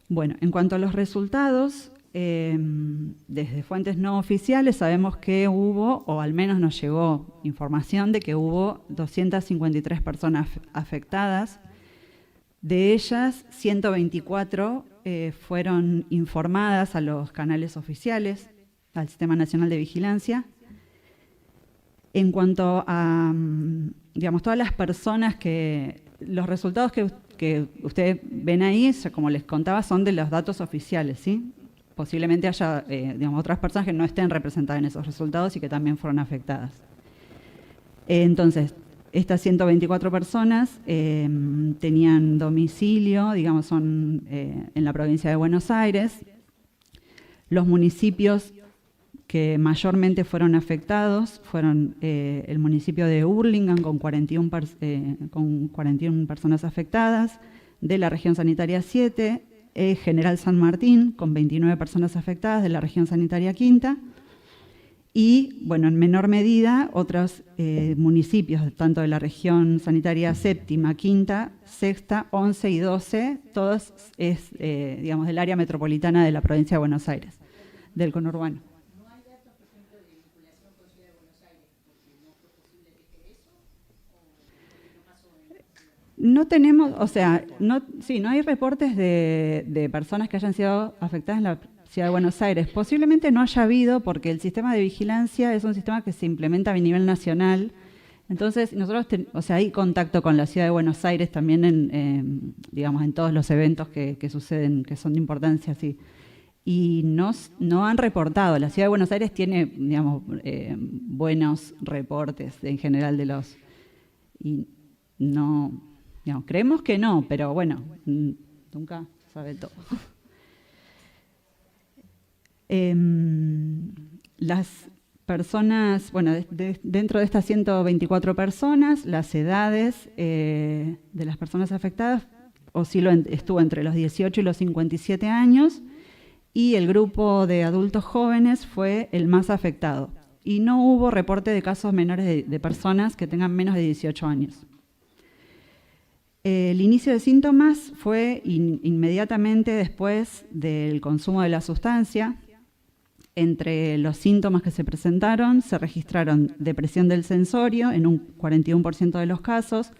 Bueno, en cuanto a los resultados, desde fuentes no oficiales sabemos que hubo, o al menos nos llegó información de que hubo 253 personas afectadas. De ellas, 124 fueron informadas a los canales oficiales, al Sistema Nacional de Vigilancia. En cuanto a, digamos, todas las personas los resultados que ustedes ven ahí, como les contaba, son de los datos oficiales, ¿sí? Posiblemente haya, digamos, otras personas que no estén representadas en esos resultados y que también fueron afectadas. Entonces, estas 124 personas tenían domicilio, digamos, son en la provincia de Buenos Aires. Los municipios que mayormente fueron afectados fueron el municipio de Hurlingham con 41 personas afectadas, de la región sanitaria 7, General San Martín con 29 personas afectadas de la región sanitaria quinta y, bueno, en menor medida otros municipios, tanto de la región sanitaria séptima, quinta, sexta, 11 y 12, todos digamos, del área metropolitana de la provincia de Buenos Aires, del conurbano. No tenemos, o sea, no hay reportes de personas que hayan sido afectadas en la Ciudad de Buenos Aires. Posiblemente no haya habido porque el sistema de vigilancia es un sistema que se implementa a nivel nacional. Entonces, nosotros, hay contacto con la Ciudad de Buenos Aires también digamos, en todos los eventos que suceden, que son de importancia, sí. Y no han reportado. La Ciudad de Buenos Aires tiene, digamos, buenos reportes en general de los... Y no Digamos, creemos que no, pero bueno, nunca sabe todo. Las personas, bueno, dentro de estas 124 personas, las edades de las personas afectadas estuvo entre los 18 y los 57 años, y el grupo de adultos jóvenes fue el más afectado. Y no hubo reporte de casos menores de personas que tengan menos de 18 años. El inicio de síntomas fue inmediatamente después del consumo de la sustancia. Entre los síntomas que se presentaron, se registraron depresión del sensorio en un 41% de los casos,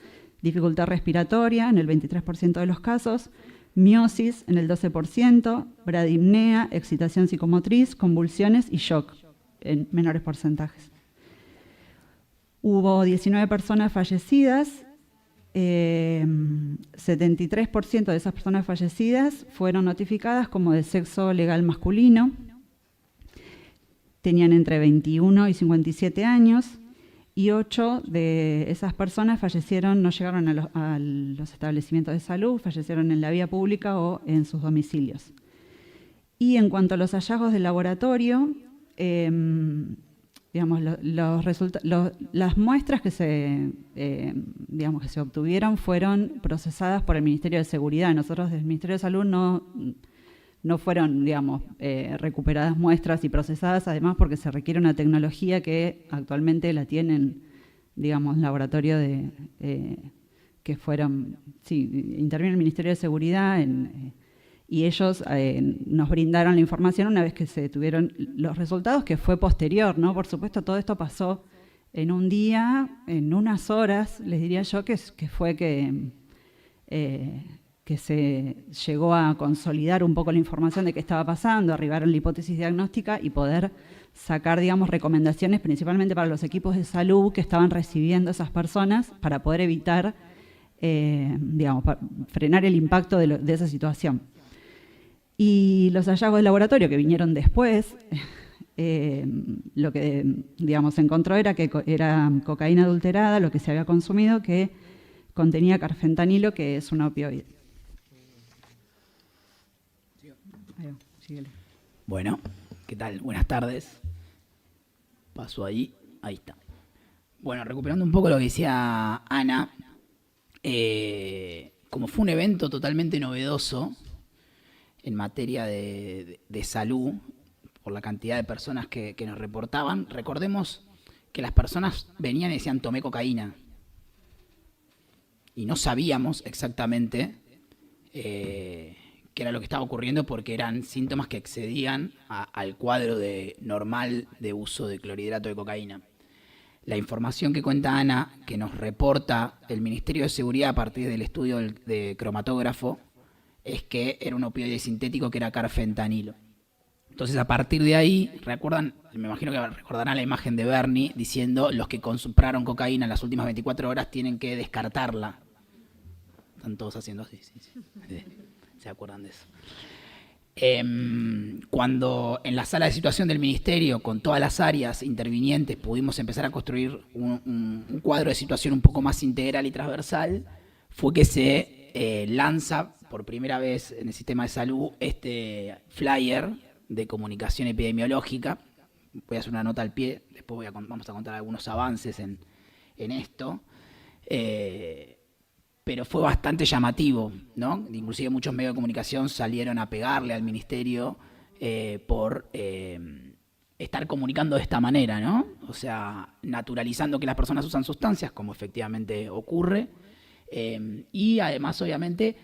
dificultad respiratoria en el 23% de los casos, miosis en el 12%, bradipnea, excitación psicomotriz, convulsiones y shock en menores porcentajes. Hubo 19 personas fallecidas. 73% de esas personas fallecidas fueron notificadas como de sexo legal masculino. Tenían entre 21 y 57 años, y 8 de esas personas fallecieron, no llegaron a los establecimientos de salud, fallecieron en la vía pública o en sus domicilios. Y en cuanto a los hallazgos del laboratorio, digamos, las muestras que se obtuvieron fueron procesadas por el Ministerio de Seguridad. Nosotros del Ministerio de Salud no fueron, digamos, recuperadas muestras y procesadas, además porque se requiere una tecnología que actualmente la tienen, digamos, laboratorio que fueron, sí, interviene el Ministerio de Seguridad y ellos nos brindaron la información una vez que se tuvieron los resultados, que fue posterior, ¿no? Por supuesto, todo esto pasó en un día, en unas horas, les diría yo, que fue que se llegó a consolidar un poco la información de qué estaba pasando, arribar a la hipótesis diagnóstica y poder sacar, digamos, recomendaciones principalmente para los equipos de salud que estaban recibiendo a esas personas para poder evitar, digamos, frenar el impacto de esa situación. Y los hallazgos de laboratorio que vinieron después, lo que, digamos, se encontró era que era cocaína adulterada, lo que se había consumido, que contenía carfentanilo, que es un opioide. Bueno, ¿qué tal? Buenas tardes. Paso ahí está. Bueno, recuperando un poco lo que decía Ana, como fue un evento totalmente novedoso en materia de salud, por la cantidad de personas que nos reportaban, recordemos que las personas venían y decían tomé cocaína. Y no sabíamos exactamente qué era lo que estaba ocurriendo, porque eran síntomas que excedían al cuadro normal de uso de clorhidrato de cocaína. La información que cuenta Ana, que nos reporta el Ministerio de Seguridad a partir del estudio de cromatógrafo, es que era un opioide sintético que era carfentanilo. Entonces, a partir de ahí, recuerdan, me imagino que recordarán la imagen de Bernie diciendo: los que compraron cocaína en las últimas 24 horas tienen que descartarla. Están todos haciendo así, sí. ¿Se acuerdan de eso? Cuando en la sala de situación del Ministerio, con todas las áreas intervinientes, pudimos empezar a construir un cuadro de situación un poco más integral y transversal, fue que se lanza por primera vez en el sistema de salud este flyer de comunicación epidemiológica. Voy a hacer una nota al pie, después vamos a contar algunos avances en esto. Pero fue bastante llamativo, ¿no? Inclusive muchos medios de comunicación salieron a pegarle al ministerio por estar comunicando de esta manera, ¿no? O sea, naturalizando que las personas usan sustancias, como efectivamente ocurre, y además, obviamente,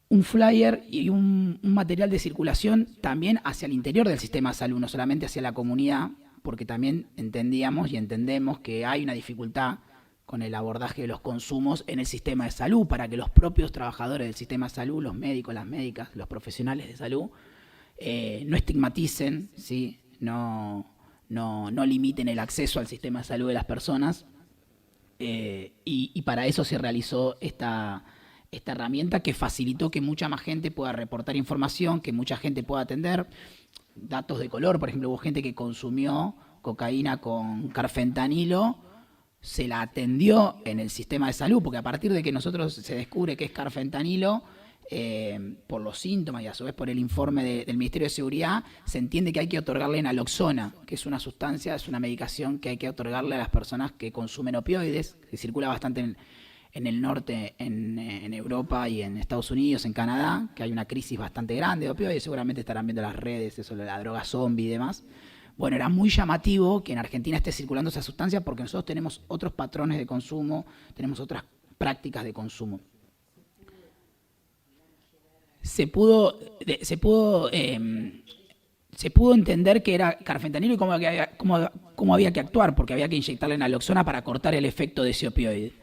un flyer y un material de circulación también hacia el interior del sistema de salud, no solamente hacia la comunidad, porque también entendíamos y entendemos que hay una dificultad con el abordaje de los consumos en el sistema de salud, para que los propios trabajadores del sistema de salud, los médicos, las médicas, los profesionales de salud, no estigmaticen, ¿sí? no limiten el acceso al sistema de salud de las personas, y para eso se realizó esta herramienta que facilitó que mucha más gente pueda reportar información, que mucha gente pueda atender. Datos de color, por ejemplo, hubo gente que consumió cocaína con carfentanilo se la atendió en el sistema de salud, porque a partir de que nosotros se descubre que es carfentanilo, por los síntomas y a su vez por el informe del Ministerio de Seguridad, se entiende que hay que otorgarle naloxona, que es una sustancia, es una medicación que hay que otorgarle a las personas que consumen opioides, que circula bastante en el norte, en Europa y en Estados Unidos, en Canadá, que hay una crisis bastante grande de opioides, seguramente estarán viendo las redes, eso de la droga zombie y demás. Bueno, era muy llamativo que en Argentina esté circulando esa sustancia porque nosotros tenemos otros patrones de consumo, tenemos otras prácticas de consumo. Se pudo entender que era carfentanilo y cómo había que actuar, porque había que inyectarle naloxona para cortar el efecto de ese opioide.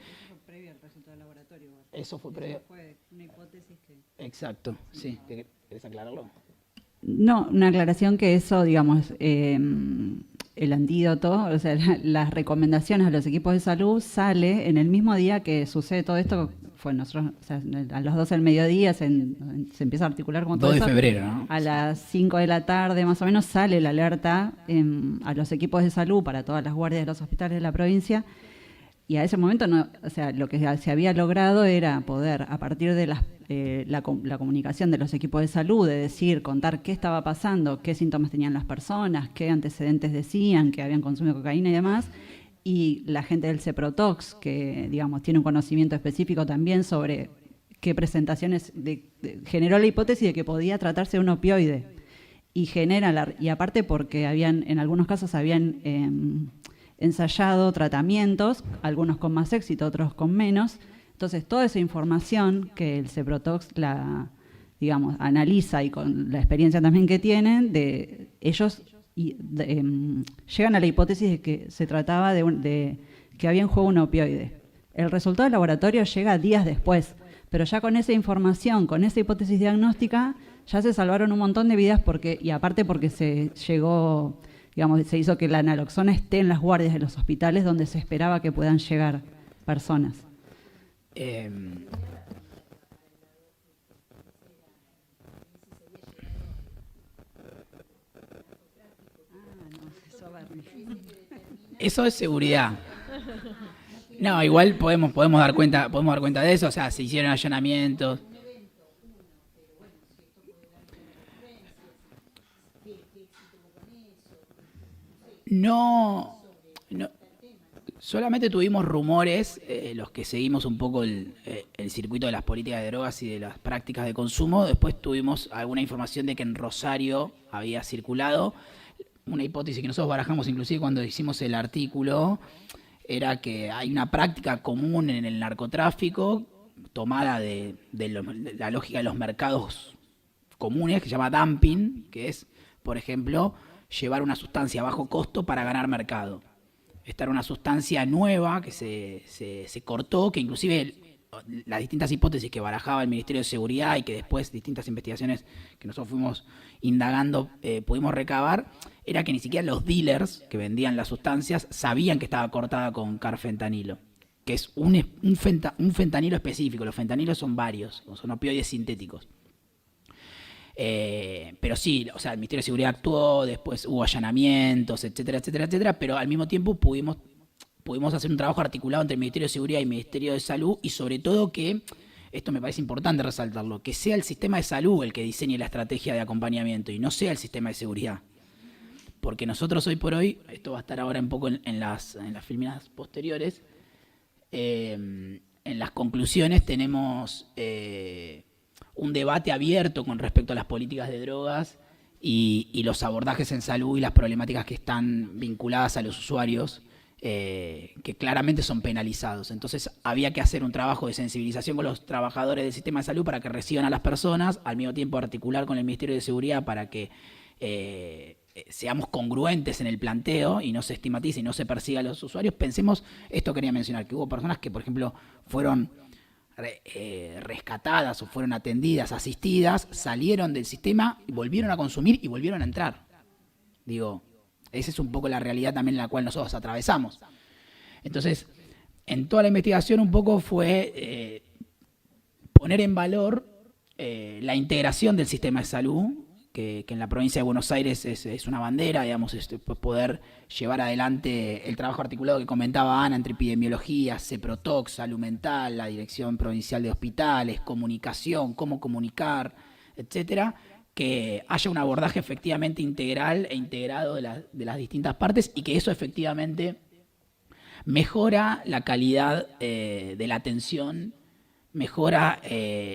Previo al resultado del laboratorio. Eso fue previo. Fue una hipótesis que... Exacto, sí. ¿Querés aclararlo? No, una aclaración que eso, digamos, el antídoto, o sea, las recomendaciones a los equipos de salud sale en el mismo día que sucede todo esto. Fue nosotros, o sea, a las 12 del mediodía se empieza a articular como todo 2 de eso. febrero, ¿no? A las 5 de la tarde más o menos sale la alerta a los equipos de salud para todas las guardias de los hospitales de la provincia. Y a ese momento, no, o sea, lo que se había logrado era poder, a partir de la comunicación de los equipos de salud, de decir, contar qué estaba pasando, qué síntomas tenían las personas, qué antecedentes decían, que habían consumido cocaína y demás, y la gente del CEPROTOX, que, digamos, tiene un conocimiento específico también sobre qué presentaciones, generó la hipótesis de que podía tratarse de un opioide. Y y aparte porque en algunos casos habían ensayado tratamientos, algunos con más éxito, otros con menos. Entonces, toda esa información que el CEPROTOX analiza y con la experiencia también que tienen, ellos llegan a la hipótesis de que se trataba de que había en juego un opioide. El resultado del laboratorio llega días después, pero ya con esa información, con esa hipótesis diagnóstica, ya se salvaron un montón de vidas y aparte porque se hizo que la naloxona esté en las guardias de los hospitales donde se esperaba que puedan llegar personas. Eso es seguridad. No, igual podemos dar cuenta de eso, o sea, se hicieron allanamientos. No, solamente tuvimos rumores, los que seguimos un poco el circuito de las políticas de drogas y de las prácticas de consumo. Después tuvimos alguna información de que en Rosario había circulado. Una hipótesis que nosotros barajamos inclusive cuando hicimos el artículo era que hay una práctica común en el narcotráfico tomada de la lógica de los mercados comunes, que se llama dumping, que es, por ejemplo, llevar una sustancia a bajo costo para ganar mercado. Esta era una sustancia nueva que se cortó, que inclusive las distintas hipótesis que barajaba el Ministerio de Seguridad y que después distintas investigaciones que nosotros fuimos indagando pudimos recabar, era que ni siquiera los dealers que vendían las sustancias sabían que estaba cortada con carfentanilo, que es un fentanilo específico. Los fentanilos son varios, son opioides sintéticos. Pero sí, o sea, el Ministerio de Seguridad actuó, después hubo allanamientos, etcétera, etcétera, etcétera, pero al mismo tiempo pudimos hacer un trabajo articulado entre el Ministerio de Seguridad y el Ministerio de Salud, y sobre todo que, esto me parece importante resaltarlo, que sea el sistema de salud el que diseñe la estrategia de acompañamiento y no sea el sistema de seguridad. Porque nosotros hoy por hoy, esto va a estar ahora un poco en las filminas posteriores, en las conclusiones tenemos un debate abierto con respecto a las políticas de drogas y los abordajes en salud y las problemáticas que están vinculadas a los usuarios, que claramente son penalizados. Entonces había que hacer un trabajo de sensibilización con los trabajadores del sistema de salud para que reciban a las personas, al mismo tiempo articular con el Ministerio de Seguridad para que seamos congruentes en el planteo y no se estigmatice y no se persiga a los usuarios. Pensemos, esto quería mencionar, que hubo personas que, por ejemplo, fueron rescatadas o fueron atendidas, asistidas, salieron del sistema y volvieron a consumir y volvieron a entrar. Digo, esa es un poco la realidad también en la cual nosotros atravesamos. Entonces, en toda la investigación un poco fue poner en valor la integración del sistema de salud, que en la provincia de Buenos Aires es una bandera, digamos, poder llevar adelante el trabajo articulado que comentaba Ana entre epidemiología, CEPROTOC, salud mental, la Dirección Provincial de Hospitales, comunicación, cómo comunicar, etcétera, que haya un abordaje efectivamente integral e integrado de las distintas partes y que eso efectivamente mejora la calidad de la atención, mejora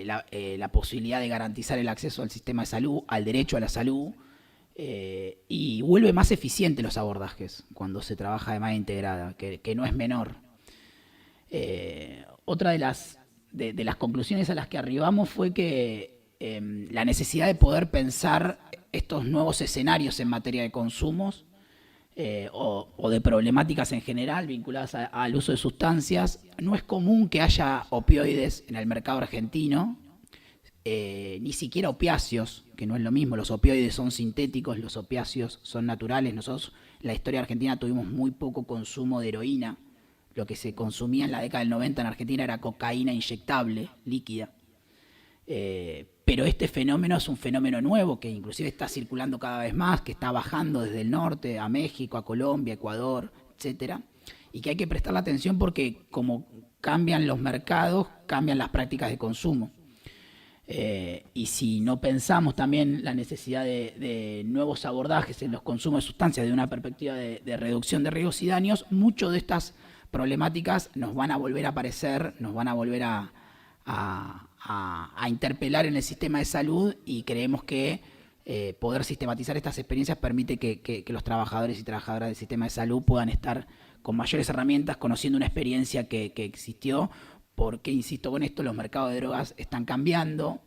la posibilidad de garantizar el acceso al sistema de salud, al derecho a la salud, y vuelve más eficiente los abordajes cuando se trabaja de manera integrada, que no es menor. Otra de las conclusiones a las que arribamos fue que la necesidad de poder pensar estos nuevos escenarios en materia de consumos o de problemáticas en general vinculadas al uso de sustancias. No es común que haya opioides en el mercado argentino, ni siquiera opiáceos, que no es lo mismo. Los opioides son sintéticos, los opiáceos son naturales. Nosotros en la historia argentina tuvimos muy poco consumo de heroína. Lo que se consumía en la década del 90 en Argentina era cocaína inyectable, líquida. Pero este fenómeno es un fenómeno nuevo que inclusive está circulando cada vez más, que está bajando desde el norte a México, a Colombia, Ecuador, etcétera, y que hay que prestarle atención porque como cambian los mercados, cambian las prácticas de consumo. Y si no pensamos también la necesidad de nuevos abordajes en los consumos de sustancias de una perspectiva de reducción de riesgos y daños, muchas de estas problemáticas nos van a volver a aparecer, nos van a volver a interpelar en el sistema de salud, y creemos que poder sistematizar estas experiencias permite que los trabajadores y trabajadoras del sistema de salud puedan estar con mayores herramientas, conociendo una experiencia que existió, porque, insisto con esto, los mercados de drogas están cambiando.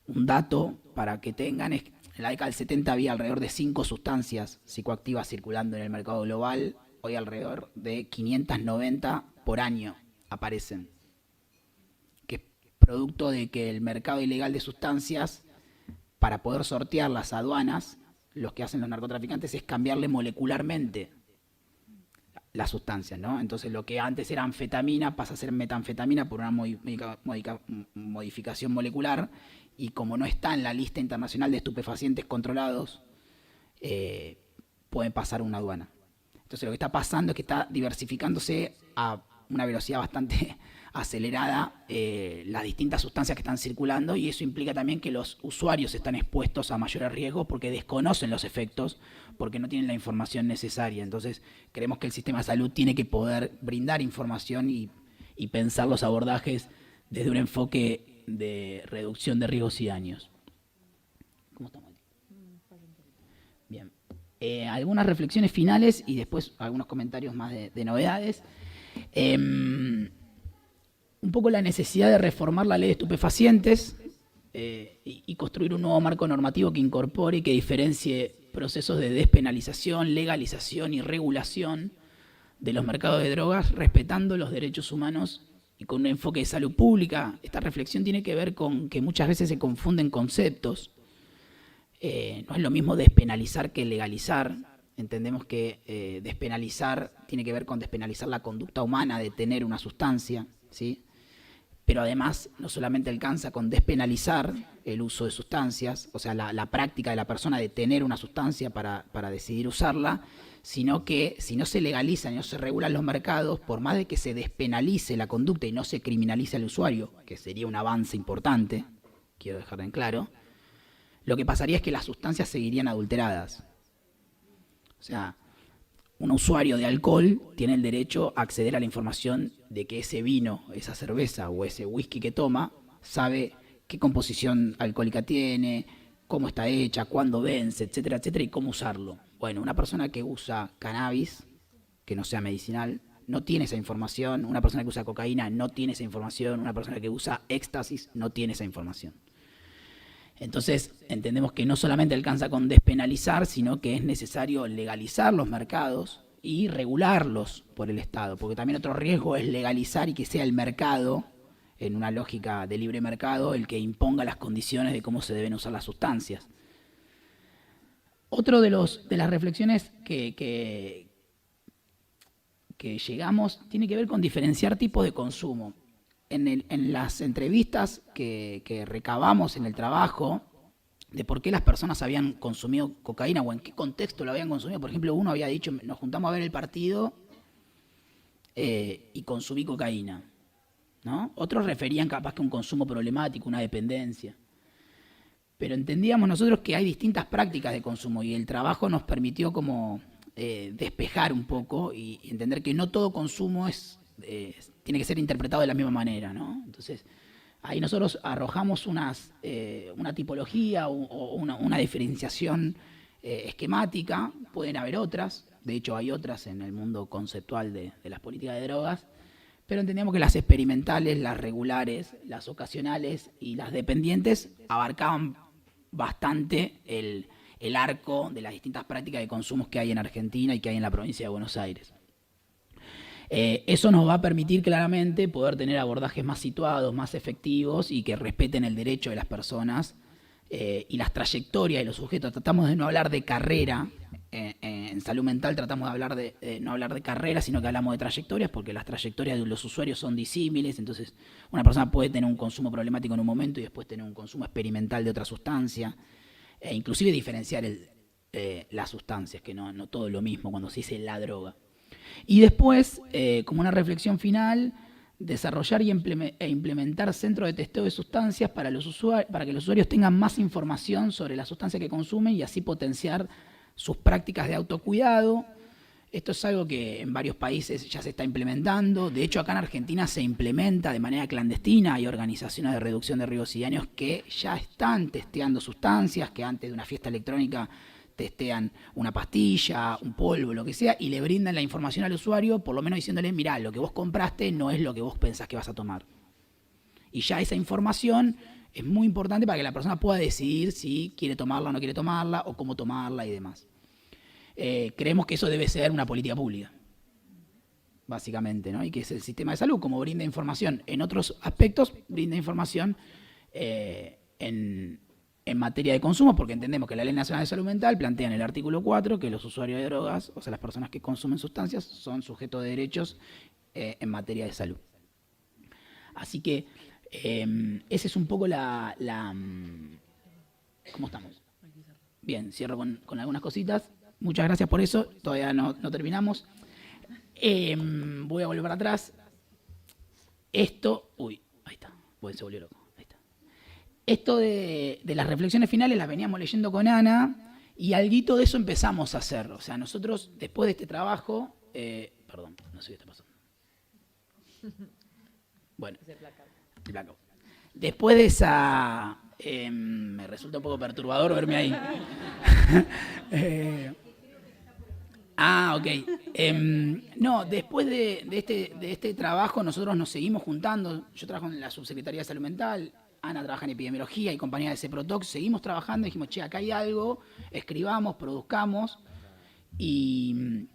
Un dato para que tengan es que en la década del 70 había alrededor de 5 sustancias psicoactivas circulando en el mercado global, hoy alrededor de 590 por año aparecen, producto de que el mercado ilegal de sustancias, para poder sortear las aduanas, lo que hacen los narcotraficantes es cambiarle molecularmente las sustancias, ¿no? Entonces lo que antes era anfetamina pasa a ser metanfetamina por una modificación molecular, y como no está en la lista internacional de estupefacientes controlados, pueden pasar una aduana. Entonces lo que está pasando es que está diversificándose a una velocidad bastante acelerada las distintas sustancias que están circulando, y eso implica también que los usuarios están expuestos a mayores riesgos porque desconocen los efectos, porque no tienen la información necesaria. Entonces creemos que el sistema de salud tiene que poder brindar información y pensar los abordajes desde un enfoque de reducción de riesgos y daños. ¿Cómo estamos? Bien. Algunas reflexiones finales y después algunos comentarios más de novedades. Un poco la necesidad de reformar la ley de estupefacientes y construir un nuevo marco normativo que incorpore y que diferencie procesos de despenalización, legalización y regulación de los mercados de drogas, respetando los derechos humanos y con un enfoque de salud pública. Esta reflexión tiene que ver con que muchas veces se confunden conceptos. No es lo mismo despenalizar que legalizar. Entendemos que despenalizar tiene que ver con despenalizar la conducta humana de tener una sustancia, ¿sí? Pero además no solamente alcanza con despenalizar el uso de sustancias, o sea, la práctica de la persona de tener una sustancia para decidir usarla, sino que si no se legalizan y no se regulan los mercados, por más de que se despenalice la conducta y no se criminalice al usuario, que sería un avance importante, quiero dejar en claro, lo que pasaría es que las sustancias seguirían adulteradas. O sea, un usuario de alcohol tiene el derecho a acceder a la información de que ese vino, esa cerveza o ese whisky que toma, sabe qué composición alcohólica tiene, cómo está hecha, cuándo vence, etcétera, etcétera, y cómo usarlo. Bueno, una persona que usa cannabis, que no sea medicinal, no tiene esa información. Una persona que usa cocaína no tiene esa información. Una persona que usa éxtasis no tiene esa información. Entonces, entendemos que no solamente alcanza con despenalizar, sino que es necesario legalizar los mercados y regularlos por el Estado, porque también otro riesgo es legalizar y que sea el mercado, en una lógica de libre mercado, el que imponga las condiciones de cómo se deben usar las sustancias. Otro de las reflexiones que llegamos tiene que ver con diferenciar tipos de consumo. En las entrevistas que recabamos en el trabajo, de por qué las personas habían consumido cocaína o en qué contexto lo habían consumido. Por ejemplo, uno había dicho, nos juntamos a ver el partido y consumí cocaína, ¿no? Otros referían capaz que un consumo problemático, una dependencia. Pero entendíamos nosotros que hay distintas prácticas de consumo y el trabajo nos permitió como despejar un poco y entender que no todo consumo tiene que ser interpretado de la misma manera, ¿no? Entonces, ahí nosotros arrojamos una tipología o una diferenciación esquemática. Pueden haber otras, de hecho hay otras en el mundo conceptual de las políticas de drogas, pero entendíamos que las experimentales, las regulares, las ocasionales y las dependientes abarcaban bastante el arco de las distintas prácticas de consumos que hay en Argentina y que hay en la provincia de Buenos Aires. Eso nos va a permitir claramente poder tener abordajes más situados, más efectivos y que respeten el derecho de las personas y las trayectorias de los sujetos. Tratamos de no hablar de carrera, en salud mental tratamos de hablar no hablar de carrera, sino que hablamos de trayectorias, porque las trayectorias de los usuarios son disímiles. Entonces una persona puede tener un consumo problemático en un momento y después tener un consumo experimental de otra sustancia, e inclusive diferenciar las sustancias, que no todo es lo mismo cuando se dice la droga. Y después, como una reflexión final, desarrollar e implementar centros de testeo de sustancias para que los usuarios tengan más información sobre la sustancia que consumen y así potenciar sus prácticas de autocuidado. Esto es algo que en varios países ya se está implementando. De hecho, acá en Argentina se implementa de manera clandestina. Hay organizaciones de reducción de riesgos y daños que ya están testeando sustancias, que antes de una fiesta electrónica testean una pastilla, un polvo, lo que sea, y le brindan la información al usuario, por lo menos diciéndole, mirá, lo que vos compraste no es lo que vos pensás que vas a tomar. Y ya esa información es muy importante para que la persona pueda decidir si quiere tomarla o no quiere tomarla, o cómo tomarla y demás. Creemos que eso debe ser una política pública, básicamente, ¿no? Y que es el sistema de salud, como brinda información en otros aspectos, brinda información en materia de consumo, porque entendemos que la Ley Nacional de Salud Mental plantea en el artículo 4 que los usuarios de drogas, o sea, las personas que consumen sustancias, son sujetos de derechos en materia de salud. Así que ese es un poco ¿cómo estamos? Bien, cierro con algunas cositas. Muchas gracias por eso, todavía no terminamos. Voy a volver atrás. Ahí está, se volvió loco. Esto de las reflexiones finales las veníamos leyendo con Ana y alguito de eso empezamos a hacer. O sea, nosotros después de este trabajo... perdón, no sé qué está pasando. Bueno, el blackout. Después de esa... me resulta un poco perturbador verme ahí. Ok. No, después de este trabajo nosotros nos seguimos juntando. Yo trabajo en la Subsecretaría de Salud Mental, Ana trabaja en epidemiología y compañía de CEPROTOX. Seguimos trabajando y dijimos, che, acá hay algo, escribamos, produzcamos y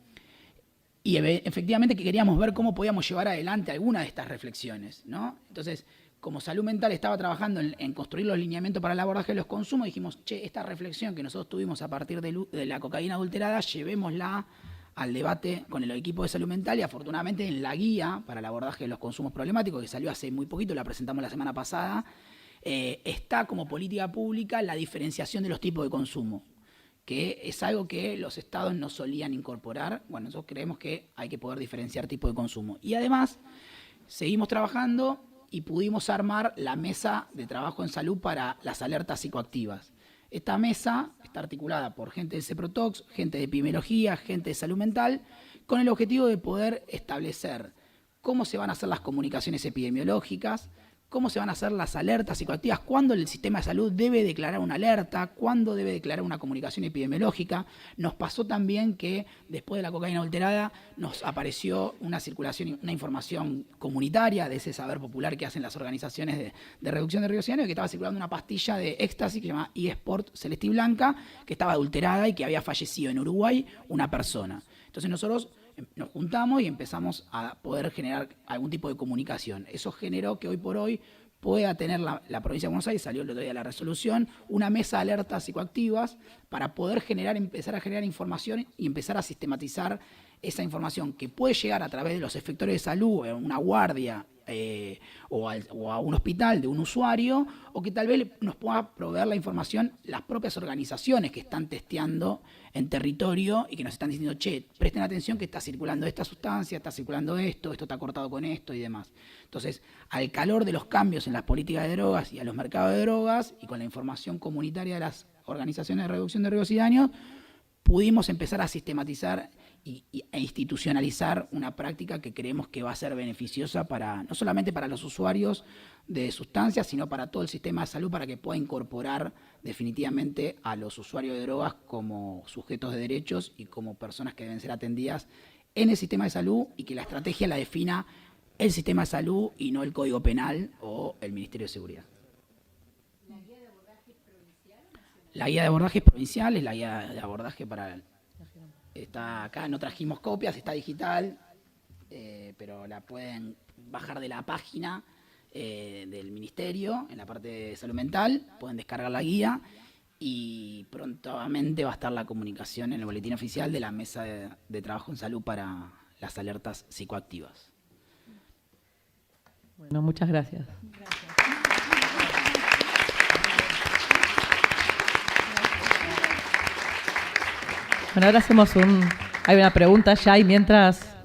efectivamente que queríamos ver cómo podíamos llevar adelante alguna de estas reflexiones, ¿no? Entonces, como Salud Mental estaba trabajando en construir los lineamientos para el abordaje de los consumos, dijimos, che, esta reflexión que nosotros tuvimos a partir de la cocaína adulterada, llevémosla al debate con el equipo de Salud Mental y afortunadamente en la guía para el abordaje de los consumos problemáticos, que salió hace muy poquito, la presentamos la semana pasada, está como política pública la diferenciación de los tipos de consumo, que es algo que los estados no solían incorporar. Bueno, nosotros creemos que hay que poder diferenciar tipos de consumo. Y además, seguimos trabajando y pudimos armar la mesa de trabajo en salud para las alertas psicoactivas. Esta mesa está articulada por gente de CEPROTOX, gente de epidemiología, gente de salud mental, con el objetivo de poder establecer cómo se van a hacer las comunicaciones epidemiológicas, cómo se van a hacer las alertas psicoactivas, cuándo el sistema de salud debe declarar una alerta, cuándo debe declarar una comunicación epidemiológica. Nos pasó también que después de la cocaína adulterada nos apareció una circulación, una información comunitaria de ese saber popular que hacen las organizaciones de reducción de riesgos y daños, que estaba circulando una pastilla de éxtasis que se llama eSport Celeste y Blanca, que estaba adulterada y que había fallecido en Uruguay una persona. Entonces nosotros nos juntamos y empezamos a poder generar algún tipo de comunicación. Eso generó que hoy por hoy pueda tener la provincia de Buenos Aires, salió el otro día la resolución, una mesa de alertas psicoactivas para poder empezar a generar información y empezar a sistematizar esa información que puede llegar a través de los efectores de salud, una guardia o a un hospital de un usuario, o que tal vez nos pueda proveer la información las propias organizaciones que están testeando en territorio y que nos están diciendo, che, presten atención que está circulando esta sustancia, está circulando esto está cortado con esto y demás. Entonces, al calor de los cambios en las políticas de drogas y a los mercados de drogas y con la información comunitaria de las organizaciones de reducción de riesgos y daños, pudimos empezar a sistematizar e institucionalizar una práctica que creemos que va a ser beneficiosa para no solamente para los usuarios de sustancias, sino para todo el sistema de salud, para que pueda incorporar definitivamente a los usuarios de drogas como sujetos de derechos y como personas que deben ser atendidas en el sistema de salud, y que la estrategia la defina el sistema de salud y no el Código Penal o el Ministerio de Seguridad. La guía de abordaje es provincial, es la guía de abordaje para... Está acá, no trajimos copias, está digital, pero la pueden bajar de la página del Ministerio, en la parte de salud mental, pueden descargar la guía y prontamente va a estar la comunicación en el boletín oficial de la Mesa de Trabajo en Salud para las alertas psicoactivas. Bueno, muchas gracias. Bueno, ahora hacemos hay una pregunta ya y mientras...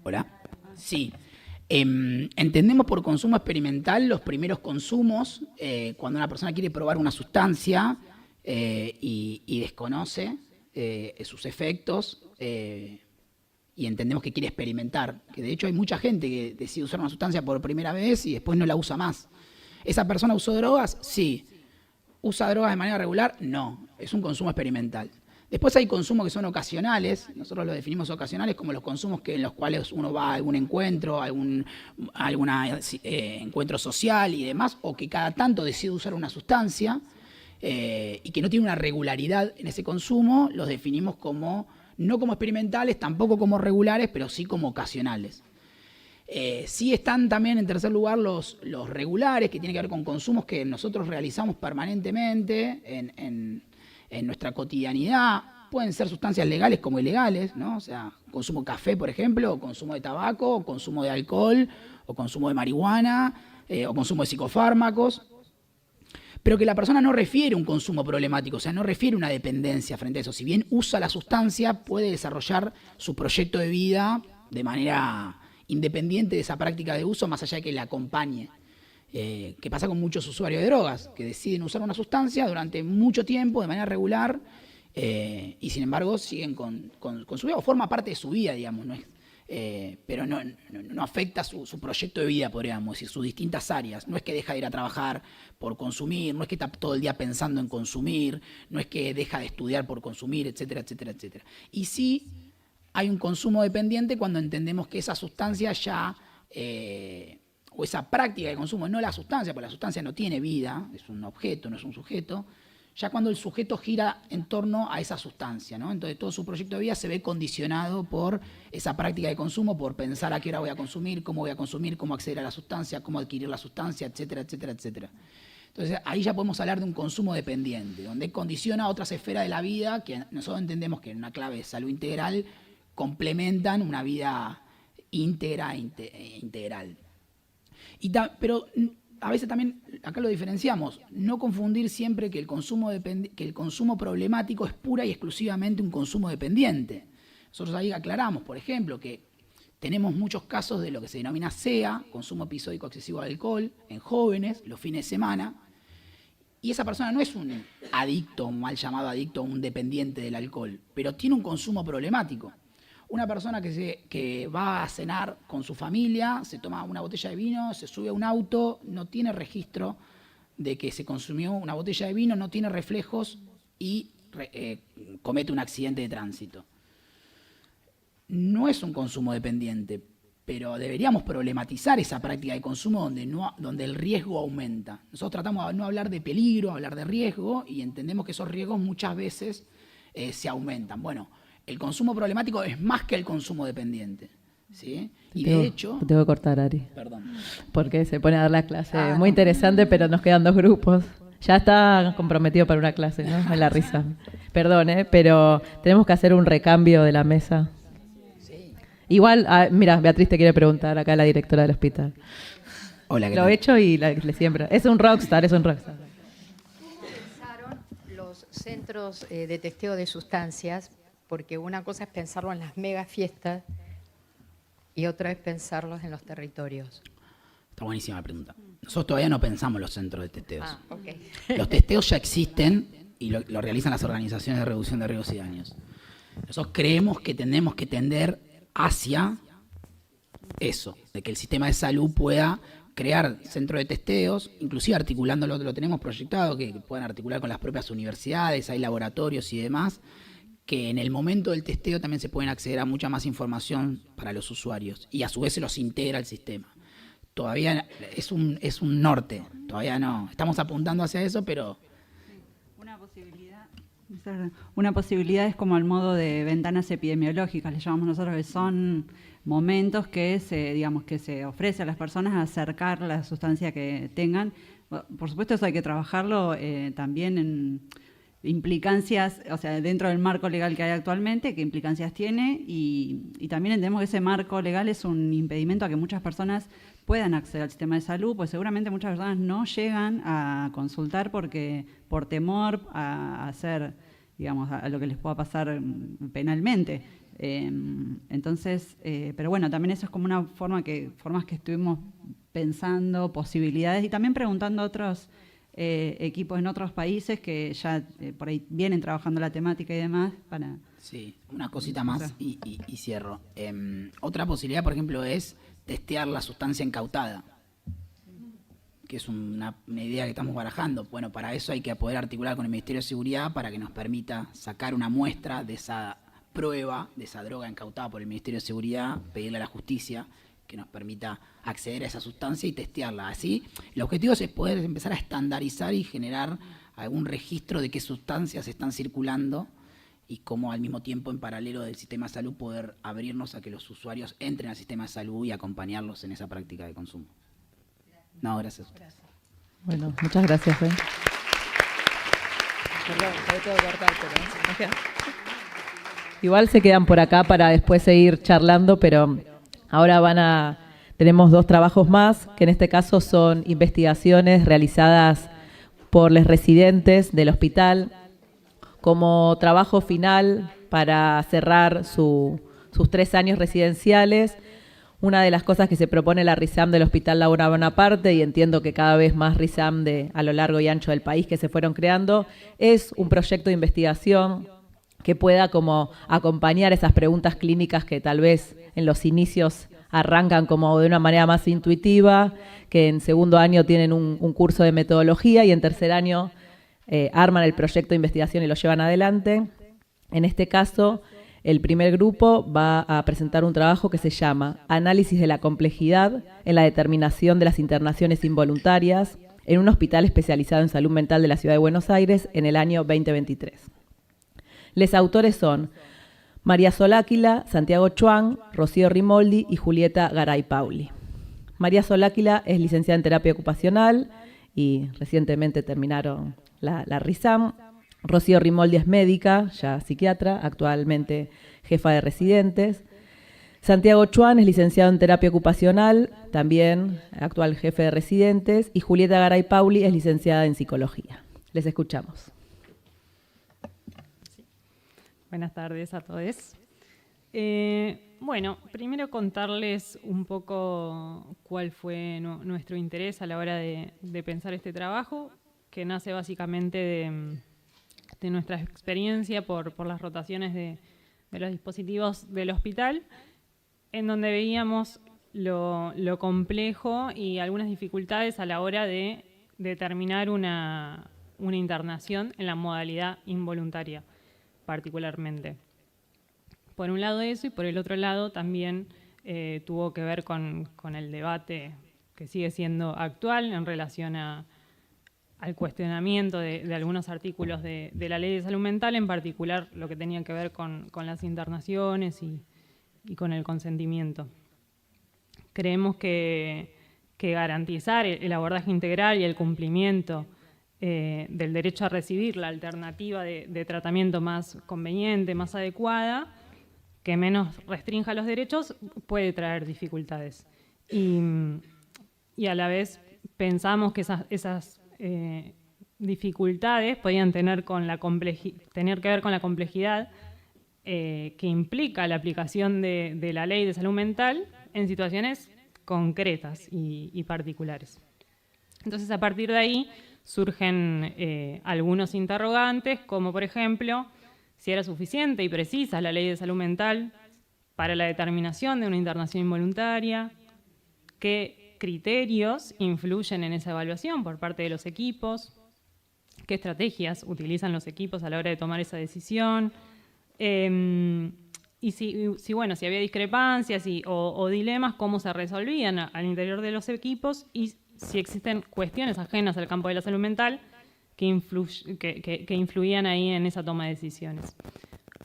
Hola. Sí. Entendemos por consumo experimental los primeros consumos, cuando una persona quiere probar una sustancia y desconoce sus efectos y entendemos que quiere experimentar. Que de hecho hay mucha gente que decide usar una sustancia por primera vez y después no la usa más. ¿Esa persona usó drogas? Sí. ¿Usa drogas de manera regular? No, es un consumo experimental. Después hay consumos que son ocasionales, nosotros los definimos ocasionales como los consumos en los cuales uno va a algún encuentro, algún encuentro social y demás, o que cada tanto decide usar una sustancia y que no tiene una regularidad en ese consumo, los definimos como, no como experimentales, tampoco como regulares, pero sí como ocasionales. Sí están también en tercer lugar los regulares, que tienen que ver con consumos que nosotros realizamos permanentemente en nuestra cotidianidad. Pueden ser sustancias legales como ilegales, ¿no? O sea, consumo de café, por ejemplo, o consumo de tabaco, o consumo de alcohol, o consumo de marihuana, o consumo de psicofármacos. Pero que la persona no refiere un consumo problemático, o sea, no refiere una dependencia frente a eso. Si bien usa la sustancia, puede desarrollar su proyecto de vida de manera independiente de esa práctica de uso, más allá de que la acompañe. Que pasa con muchos usuarios de drogas, que deciden usar una sustancia durante mucho tiempo, de manera regular, y sin embargo siguen con su vida, o forma parte de su vida, digamos, ¿no? Pero no afecta su proyecto de vida, podríamos decir, sus distintas áreas. No es que deja de ir a trabajar por consumir, no es que está todo el día pensando en consumir, no es que deja de estudiar por consumir, etcétera, etcétera, etcétera. Y sí hay un consumo dependiente cuando entendemos que esa sustancia ya, o esa práctica de consumo, no la sustancia, porque la sustancia no tiene vida, es un objeto, no es un sujeto, ya cuando el sujeto gira en torno a esa sustancia, ¿no? Entonces todo su proyecto de vida se ve condicionado por esa práctica de consumo, por pensar a qué hora voy a consumir, cómo acceder a la sustancia, cómo adquirir la sustancia, etcétera, etcétera, etcétera. Entonces ahí ya podemos hablar de un consumo dependiente, donde condiciona otras esferas de la vida que nosotros entendemos que en una clave de salud integral complementan una vida íntegra e integral. Pero a veces también, acá lo diferenciamos, no confundir siempre que el consumo problemático es pura y exclusivamente un consumo dependiente. Nosotros ahí aclaramos, por ejemplo, que tenemos muchos casos de lo que se denomina SEA, consumo episódico excesivo de alcohol, en jóvenes, los fines de semana, y esa persona no es un adicto, un mal llamado adicto, un dependiente del alcohol, pero tiene un consumo problemático. Una persona que va a cenar con su familia, se toma una botella de vino, se sube a un auto, no tiene registro de que se consumió una botella de vino, no tiene reflejos y comete un accidente de tránsito. No es un consumo dependiente, pero deberíamos problematizar esa práctica de consumo donde el riesgo aumenta. Nosotros tratamos de no hablar de peligro, hablar de riesgo, y entendemos que esos riesgos muchas veces se aumentan. Bueno, el consumo problemático es más que el consumo dependiente, ¿sí? Y de hecho... Te tengo que cortar, Ari. Perdón. Porque se pone a dar la clase muy interesante, pero nos quedan 2 grupos. Ya está comprometido para una clase, ¿no? Me la risa. Perdón, pero tenemos que hacer un recambio de la mesa. Sí. Igual, mira, Beatriz te quiere preguntar, acá la directora del hospital. Hola, ¿qué Lo tal? he hecho y le siembra. Es un rockstar, es un rockstar. Pensaron los centros de testeo de sustancias, porque una cosa es pensarlo en las mega fiestas y otra es pensarlos en los territorios. Está buenísima la pregunta. Nosotros todavía no pensamos los centros de testeos. Ah, ok. Los testeos ya existen y lo realizan las organizaciones de reducción de riesgos y daños. Nosotros creemos que tenemos que tender hacia eso, de que el sistema de salud pueda crear centros de testeos, inclusive articulándolo, lo tenemos proyectado, que puedan articular con las propias universidades, hay laboratorios y demás, que en el momento del testeo también se pueden acceder a mucha más información para los usuarios y a su vez se los integra al sistema. Todavía es un norte, todavía no. Estamos apuntando hacia eso, pero... Una posibilidad es como el modo de ventanas epidemiológicas, le llamamos nosotros, que son momentos que se ofrece a las personas a acercar la sustancia que tengan. Por supuesto, eso hay que trabajarlo también en implicancias, o sea, dentro del marco legal que hay actualmente, qué implicancias tiene, y también entendemos que ese marco legal es un impedimento a que muchas personas puedan acceder al sistema de salud, pues seguramente muchas personas no llegan a consultar porque por temor a hacer, digamos, a lo que les pueda pasar penalmente. Entonces, pero bueno, también eso es como una formas que estuvimos pensando, posibilidades, y también preguntando a otros equipos en otros países que ya por ahí vienen trabajando la temática y demás para... Sí, una cosita más y cierro. Otra posibilidad, por ejemplo, es testear la sustancia incautada, que es una idea que estamos barajando. Bueno, para eso hay que poder articular con el Ministerio de Seguridad para que nos permita sacar una muestra de esa prueba, de esa droga incautada por el Ministerio de Seguridad, pedirle a la justicia que nos permita acceder a esa sustancia y testearla. Así, el objetivo es poder empezar a estandarizar y generar algún registro de qué sustancias están circulando y cómo al mismo tiempo, en paralelo del sistema de salud, poder abrirnos a que los usuarios entren al sistema de salud y acompañarlos en esa práctica de consumo. No, gracias. Bueno, muchas gracias, Perdón, te tengo que cortar, pero... Igual se quedan por acá para después seguir charlando, pero ahora tenemos 2 trabajos más, que en este caso son investigaciones realizadas por los residentes del hospital como trabajo final para cerrar sus 3 años residenciales. Una de las cosas que se propone la RISAM del Hospital Laura Bonaparte, y entiendo que cada vez más RISAM a lo largo y ancho del país que se fueron creando, es un proyecto de investigación que pueda como acompañar esas preguntas clínicas que tal vez en los inicios arrancan como de una manera más intuitiva, que en segundo año tienen un curso de metodología y en tercer año arman el proyecto de investigación y lo llevan adelante. En este caso, el primer grupo va a presentar un trabajo que se llama Análisis de la complejidad en la determinación de las internaciones involuntarias en un hospital especializado en salud mental de la Ciudad de Buenos Aires en el año 2023. Los autores son María Soláquila, Santiago Chuang, Rocío Rimoldi y Julieta Garay Pauli. María Soláquila es licenciada en terapia ocupacional y recientemente terminaron la RISAM. Rocío Rimoldi es médica, ya psiquiatra, actualmente jefa de residentes. Santiago Chuang es licenciado en terapia ocupacional, también actual jefe de residentes. Y Julieta Garay Pauli es licenciada en psicología. Les escuchamos. Buenas tardes a todos. Bueno, primero contarles un poco cuál fue nuestro interés a la hora de pensar este trabajo, que nace básicamente de nuestra experiencia por las rotaciones de los dispositivos del hospital, en donde veíamos lo complejo y algunas dificultades a la hora de determinar una internación en la modalidad involuntaria, particularmente. Por un lado eso, y por el otro lado también tuvo que ver con el debate que sigue siendo actual en relación al cuestionamiento de algunos artículos de la Ley de Salud Mental, en particular lo que tenía que ver con las internaciones y con el consentimiento. Creemos que garantizar el abordaje integral y el cumplimiento del derecho a recibir la alternativa de tratamiento más conveniente, más adecuada, que menos restrinja los derechos puede traer dificultades. Y a la vez pensamos que esas dificultades podían tener que ver con la complejidad que implica la aplicación de la ley de salud mental en situaciones concretas y particulares. Entonces, a partir de ahí surgen algunos interrogantes, como por ejemplo, si era suficiente y precisa la ley de salud mental para la determinación de una internación involuntaria, qué criterios influyen en esa evaluación por parte de los equipos, qué estrategias utilizan los equipos a la hora de tomar esa decisión, y si había discrepancias o dilemas, cómo se resolvían al interior de los equipos, y si existen cuestiones ajenas al campo de la salud mental que influían ahí en esa toma de decisiones.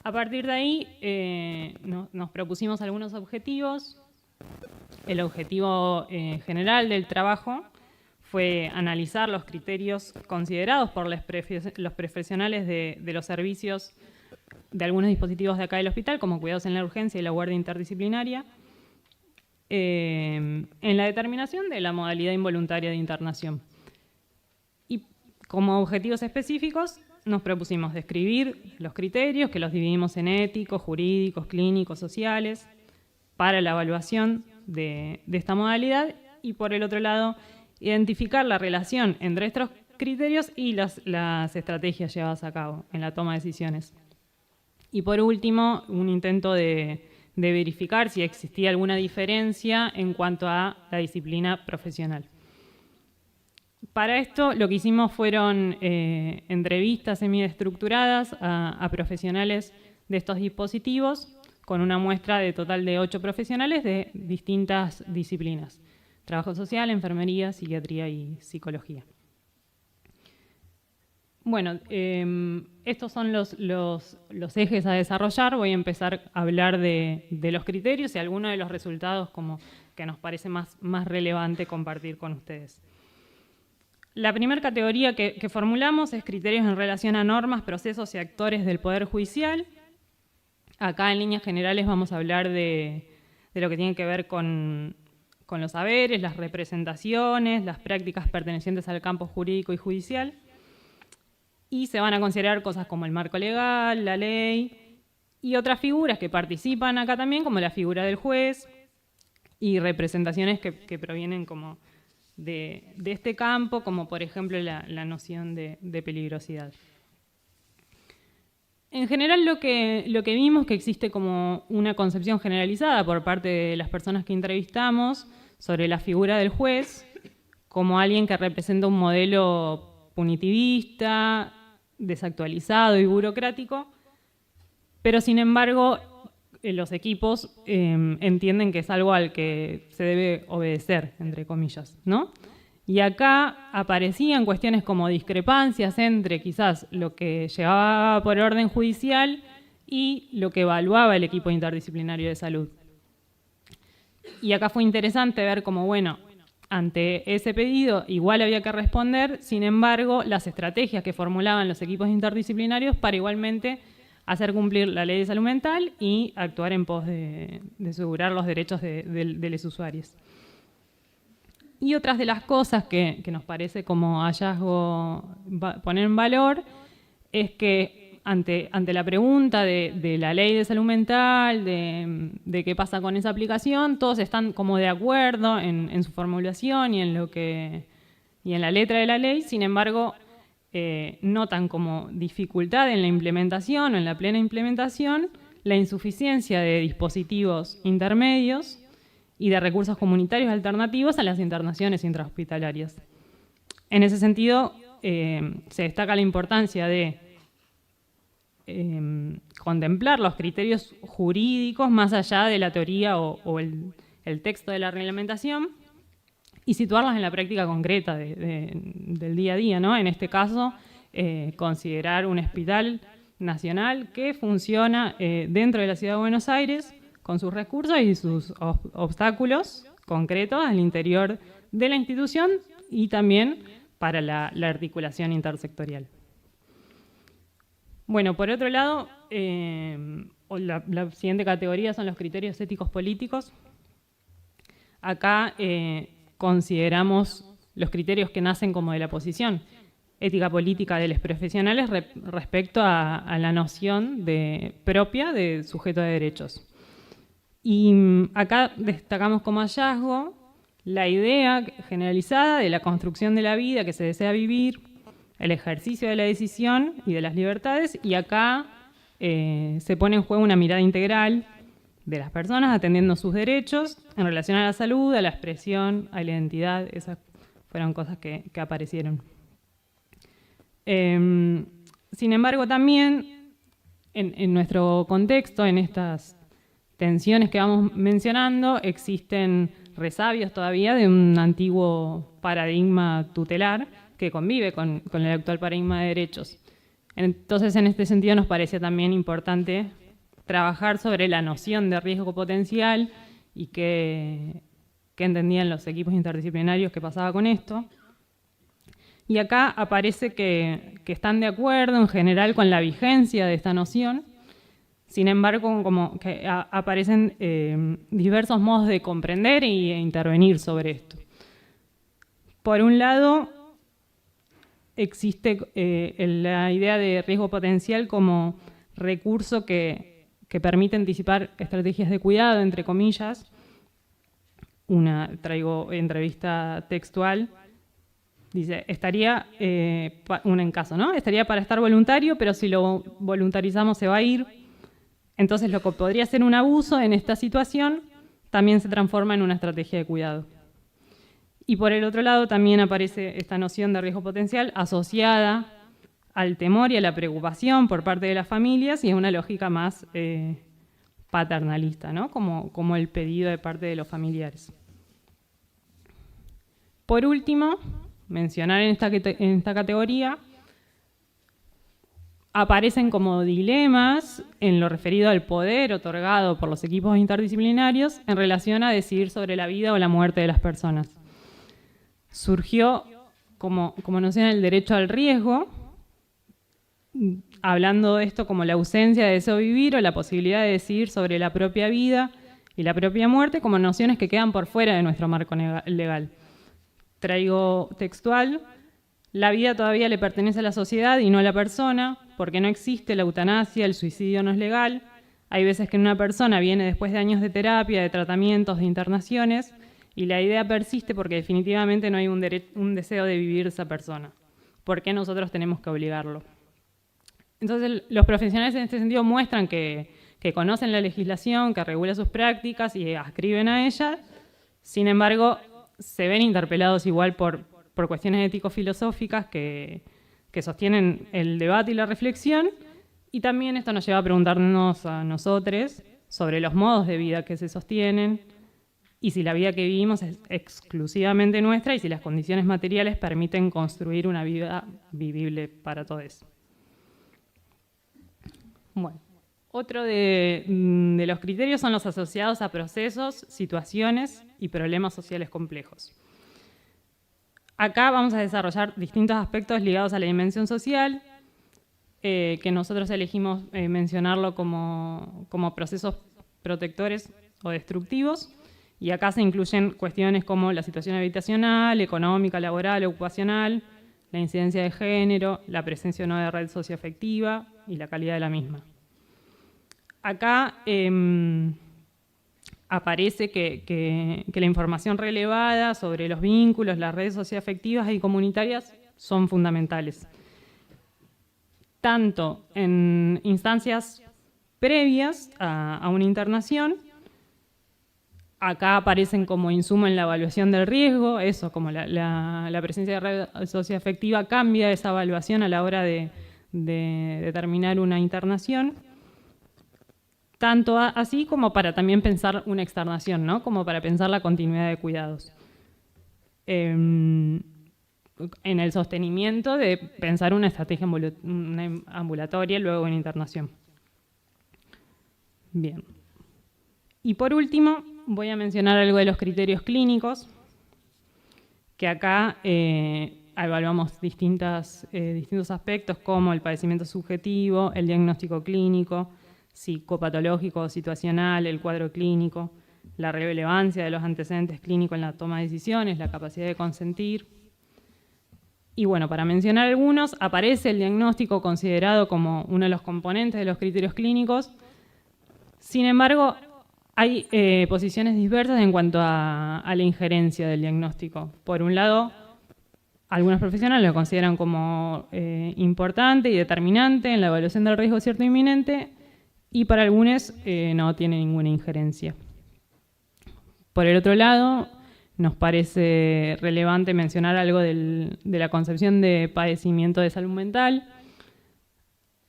A partir de ahí nos propusimos algunos objetivos. El objetivo general del trabajo fue analizar los criterios considerados por los profesionales de los servicios de algunos dispositivos de acá del hospital, como cuidados en la urgencia y la guardia interdisciplinaria, en la determinación de la modalidad involuntaria de internación. Y como objetivos específicos nos propusimos describir los criterios, que los dividimos en éticos, jurídicos, clínicos, sociales, para la evaluación de esta modalidad, y por el otro lado, identificar la relación entre estos criterios y las estrategias llevadas a cabo en la toma de decisiones. Y por último, un intento de verificar si existía alguna diferencia en cuanto a la disciplina profesional. Para esto lo que hicimos fueron entrevistas semiestructuradas a profesionales de estos dispositivos, con una muestra de total de 8 profesionales de distintas disciplinas: trabajo social, enfermería, psiquiatría y psicología. Bueno, estos son los ejes a desarrollar. Voy a empezar a hablar de los criterios y algunos de los resultados como que nos parece más relevante compartir con ustedes. La primera categoría que formulamos es criterios en relación a normas, procesos y actores del Poder Judicial. Acá, en líneas generales, vamos a hablar de lo que tiene que ver con los saberes, las representaciones, las prácticas pertenecientes al campo jurídico y judicial. Y se van a considerar cosas como el marco legal, la ley y otras figuras que participan acá también, como la figura del juez, y representaciones que provienen como de este campo, como por ejemplo la noción de peligrosidad. En general lo que vimos que existe como una concepción generalizada por parte de las personas que entrevistamos sobre la figura del juez como alguien que representa un modelo punitivista, desactualizado y burocrático, pero sin embargo los equipos entienden que es algo al que se debe obedecer, entre comillas, ¿no? Y acá aparecían cuestiones como discrepancias entre quizás lo que llevaba por orden judicial y lo que evaluaba el equipo interdisciplinario de salud. Y acá fue interesante ver cómo, bueno, ante ese pedido igual había que responder, sin embargo, las estrategias que formulaban los equipos interdisciplinarios para igualmente hacer cumplir la ley de salud mental y actuar en pos de asegurar los derechos de los usuarios. Y otras de las cosas que nos parece como hallazgo poner en valor es que ante la pregunta de la ley de salud mental, de qué pasa con esa aplicación, todos están como de acuerdo en su formulación y en la letra de la ley. Sin embargo, notan como dificultad en la implementación o en la plena implementación la insuficiencia de dispositivos intermedios y de recursos comunitarios alternativos a las internaciones intrahospitalarias. En ese sentido, se destaca la importancia de contemplar los criterios jurídicos más allá de la teoría o el texto de la reglamentación y situarlos en la práctica concreta del día a día, ¿no? En este caso, considerar un hospital nacional que funciona dentro de la Ciudad de Buenos Aires con sus recursos y sus obstáculos concretos al interior de la institución y también para la articulación intersectorial. Bueno, por otro lado, la siguiente categoría son los criterios éticos políticos. Acá consideramos los criterios que nacen como de la posición ética política de los profesionales respecto a la noción propia de sujeto de derechos. Y acá destacamos como hallazgo la idea generalizada de la construcción de la vida que se desea vivir, el ejercicio de la decisión y de las libertades, y acá se pone en juego una mirada integral de las personas atendiendo sus derechos en relación a la salud, a la expresión, a la identidad. Esas fueron cosas que aparecieron. Sin embargo, también en nuestro contexto, en estas tensiones que vamos mencionando, existen resabios todavía de un antiguo paradigma tutelar que convive con el actual paradigma de derechos. Entonces, en este sentido, nos parecía también importante trabajar sobre la noción de riesgo potencial y qué entendían los equipos interdisciplinarios que pasaba con esto. Y acá aparece que están de acuerdo en general con la vigencia de esta noción. Sin embargo, como que aparecen diversos modos de comprender e intervenir sobre esto. Por un lado, existe la idea de riesgo potencial como recurso que permite anticipar estrategias de cuidado, entre comillas. Traigo entrevista textual. Dice, estaría, en caso, ¿no? Estaría para estar voluntario, pero si lo voluntarizamos se va a ir. Entonces, lo que podría ser un abuso en esta situación también se transforma en una estrategia de cuidado. Y por el otro lado también aparece esta noción de riesgo potencial asociada al temor y a la preocupación por parte de las familias y es una lógica más paternalista, ¿no? Como el pedido de parte de los familiares. Por último, mencionar en esta categoría, aparecen como dilemas en lo referido al poder otorgado por los equipos interdisciplinarios en relación a decidir sobre la vida o la muerte de las personas. Surgió como noción el derecho al riesgo, hablando de esto como la ausencia de deseo de vivir o la posibilidad de decidir sobre la propia vida y la propia muerte como nociones que quedan por fuera de nuestro marco legal. Traigo textual: la vida todavía le pertenece a la sociedad y no a la persona, porque no existe la eutanasia, el suicidio no es legal. Hay veces que una persona viene después de años de terapia, de tratamientos, de internaciones, y la idea persiste porque definitivamente no hay un deseo de vivir esa persona. ¿Por qué nosotros tenemos que obligarlo? Entonces, los profesionales en este sentido muestran que conocen la legislación, que regula sus prácticas y ascriben a ella. Sin embargo, se ven interpelados igual por cuestiones ético-filosóficas que sostienen el debate y la reflexión, y también esto nos lleva a preguntarnos a nosotros sobre los modos de vida que se sostienen y si la vida que vivimos es exclusivamente nuestra y si las condiciones materiales permiten construir una vida vivible para todos. Bueno, otro de los criterios son los asociados a procesos, situaciones y problemas sociales complejos. Acá vamos a desarrollar distintos aspectos ligados a la dimensión social, que nosotros elegimos mencionarlo como procesos protectores o destructivos, y acá se incluyen cuestiones como la situación habitacional, económica, laboral, ocupacional, la incidencia de género, la presencia o no de red socioafectiva y la calidad de la misma. Acá aparece que la información relevada sobre los vínculos, las redes socioafectivas y comunitarias son fundamentales. Tanto en instancias previas a una internación, acá aparecen como insumo en la evaluación del riesgo, eso, como la presencia de red socioafectiva cambia esa evaluación a la hora de determinar una internación. Tanto así como para también pensar una externación, ¿no? Como para pensar la continuidad de cuidados. En el sostenimiento de pensar una estrategia ambulatoria, luego una internación. Bien. Y por último, voy a mencionar algo de los criterios clínicos, que acá evaluamos distintos aspectos como el padecimiento subjetivo, el diagnóstico clínico, psicopatológico, situacional, el cuadro clínico, la relevancia de los antecedentes clínicos en la toma de decisiones, la capacidad de consentir. Y bueno, para mencionar algunos, aparece el diagnóstico considerado como uno de los componentes de los criterios clínicos. Sin embargo, hay posiciones diversas en cuanto a la injerencia del diagnóstico. Por un lado, algunos profesionales lo consideran como importante y determinante en la evaluación del riesgo cierto e inminente, y para algunos no tiene ninguna injerencia. Por el otro lado, nos parece relevante mencionar algo de la concepción de padecimiento de salud mental.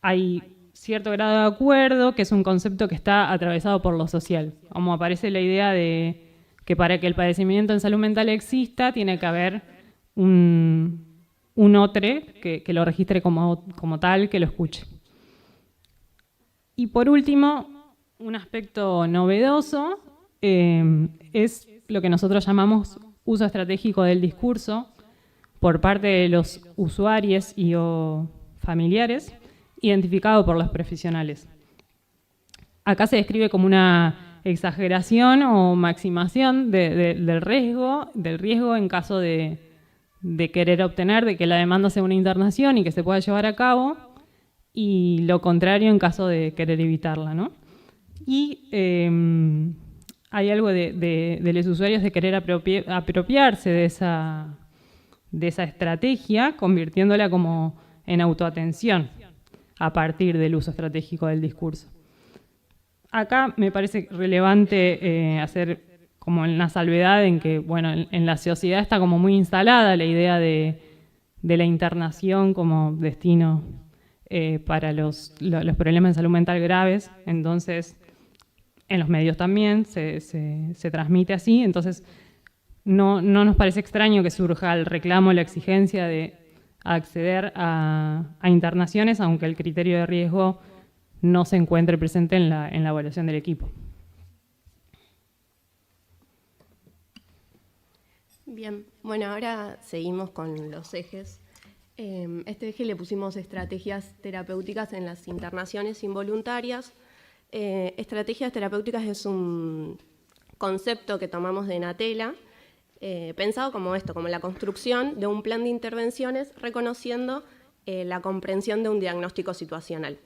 Hay cierto grado de acuerdo, que es un concepto que está atravesado por lo social. Como aparece la idea de que para que el padecimiento en salud mental exista, tiene que haber un otro que lo registre como tal, que lo escuche. Y por último, un aspecto novedoso es lo que nosotros llamamos uso estratégico del discurso por parte de los usuarios y o familiares, identificado por los profesionales. Acá se describe como una exageración o maximación del riesgo en caso de querer obtener, de que la demanda sea una internación y que se pueda llevar a cabo, y lo contrario en caso de querer evitarla, ¿no? Y hay algo de los usuarios de querer apropiarse de esa estrategia, convirtiéndola como en autoatención a partir del uso estratégico del discurso. Acá me parece relevante hacer como una salvedad en que, bueno, en la sociedad está como muy instalada la idea de la internación como destino para los problemas de salud mental graves. Entonces, en los medios también se transmite así. Entonces, no nos parece extraño que surja el reclamo, la exigencia de acceder a internaciones, aunque el criterio de riesgo no se encuentre presente en la evaluación del equipo. Bien, bueno, ahora seguimos con los ejes. Este eje le pusimos estrategias terapéuticas en las internaciones involuntarias. Estrategias terapéuticas es un concepto que tomamos de Natella, pensado como esto, como la construcción de un plan de intervenciones reconociendo la comprensión de un diagnóstico situacional.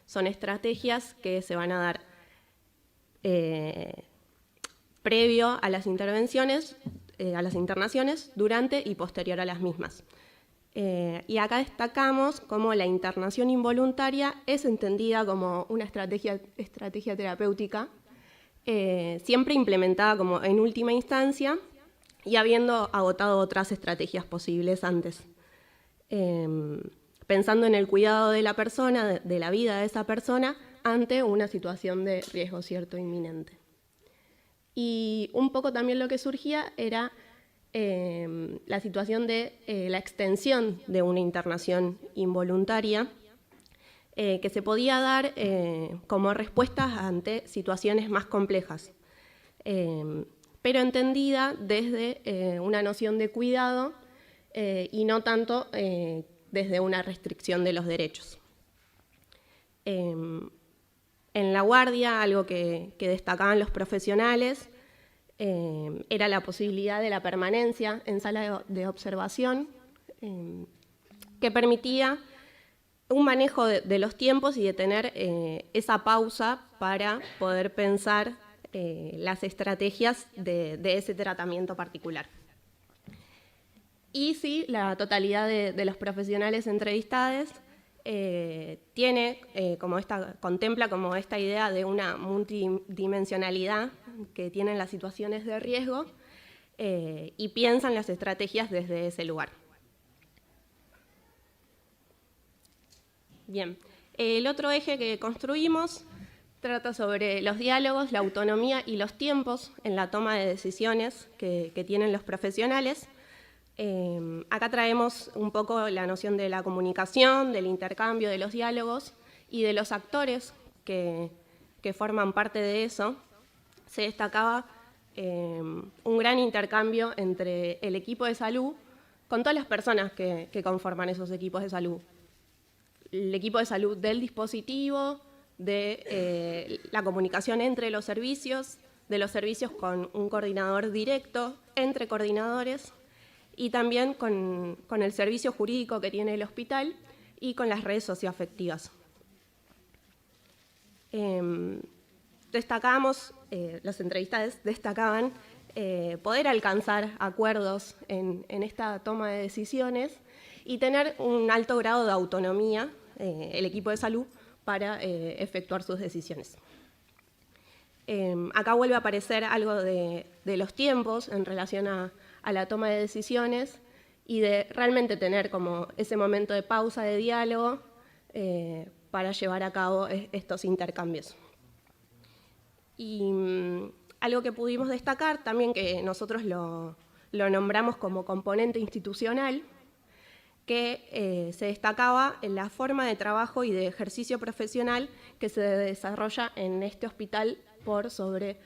Son estrategias que se van a dar previo a las intervenciones, a las internaciones, durante y posterior a las mismas. Y acá destacamos cómo la internación involuntaria es entendida como una estrategia terapéutica, siempre implementada como en última instancia y habiendo agotado otras estrategias posibles antes. Pensando en el cuidado de la persona, de la vida de esa persona, ante una situación de riesgo cierto e inminente. Y un poco también lo que surgía era la situación de la extensión de una internación involuntaria que se podía dar como respuestas ante situaciones más complejas, pero entendida desde una noción de cuidado y no tanto desde una restricción de los derechos. En la guardia, algo que destacaban los profesionales era la posibilidad de la permanencia en sala de observación, que permitía un manejo de los tiempos y de tener esa pausa para poder pensar las estrategias de ese tratamiento particular. Y sí, la totalidad de los profesionales entrevistados contempla como esta idea de una multidimensionalidad que tienen las situaciones de riesgo y piensan las estrategias desde ese lugar. Bien, el otro eje que construimos trata sobre los diálogos, la autonomía y los tiempos en la toma de decisiones que tienen los profesionales. Acá traemos un poco la noción de la comunicación, del intercambio, de los diálogos y de los actores que forman parte de eso. Se destacaba un gran intercambio entre el equipo de salud con todas las personas que conforman esos equipos de salud. El equipo de salud del dispositivo, de la comunicación entre los servicios, de los servicios con un coordinador directo, entre coordinadores, y también con el servicio jurídico que tiene el hospital y con las redes socioafectivas. Los entrevistados destacaban poder alcanzar acuerdos en esta toma de decisiones y tener un alto grado de autonomía, el equipo de salud, para efectuar sus decisiones. Acá vuelve a aparecer algo de los tiempos en relación a la toma de decisiones y de realmente tener como ese momento de pausa, de diálogo, para llevar a cabo estos intercambios. Y algo que pudimos destacar también, que nosotros lo nombramos como componente institucional, que se destacaba en la forma de trabajo y de ejercicio profesional que se desarrolla en este hospital por sobre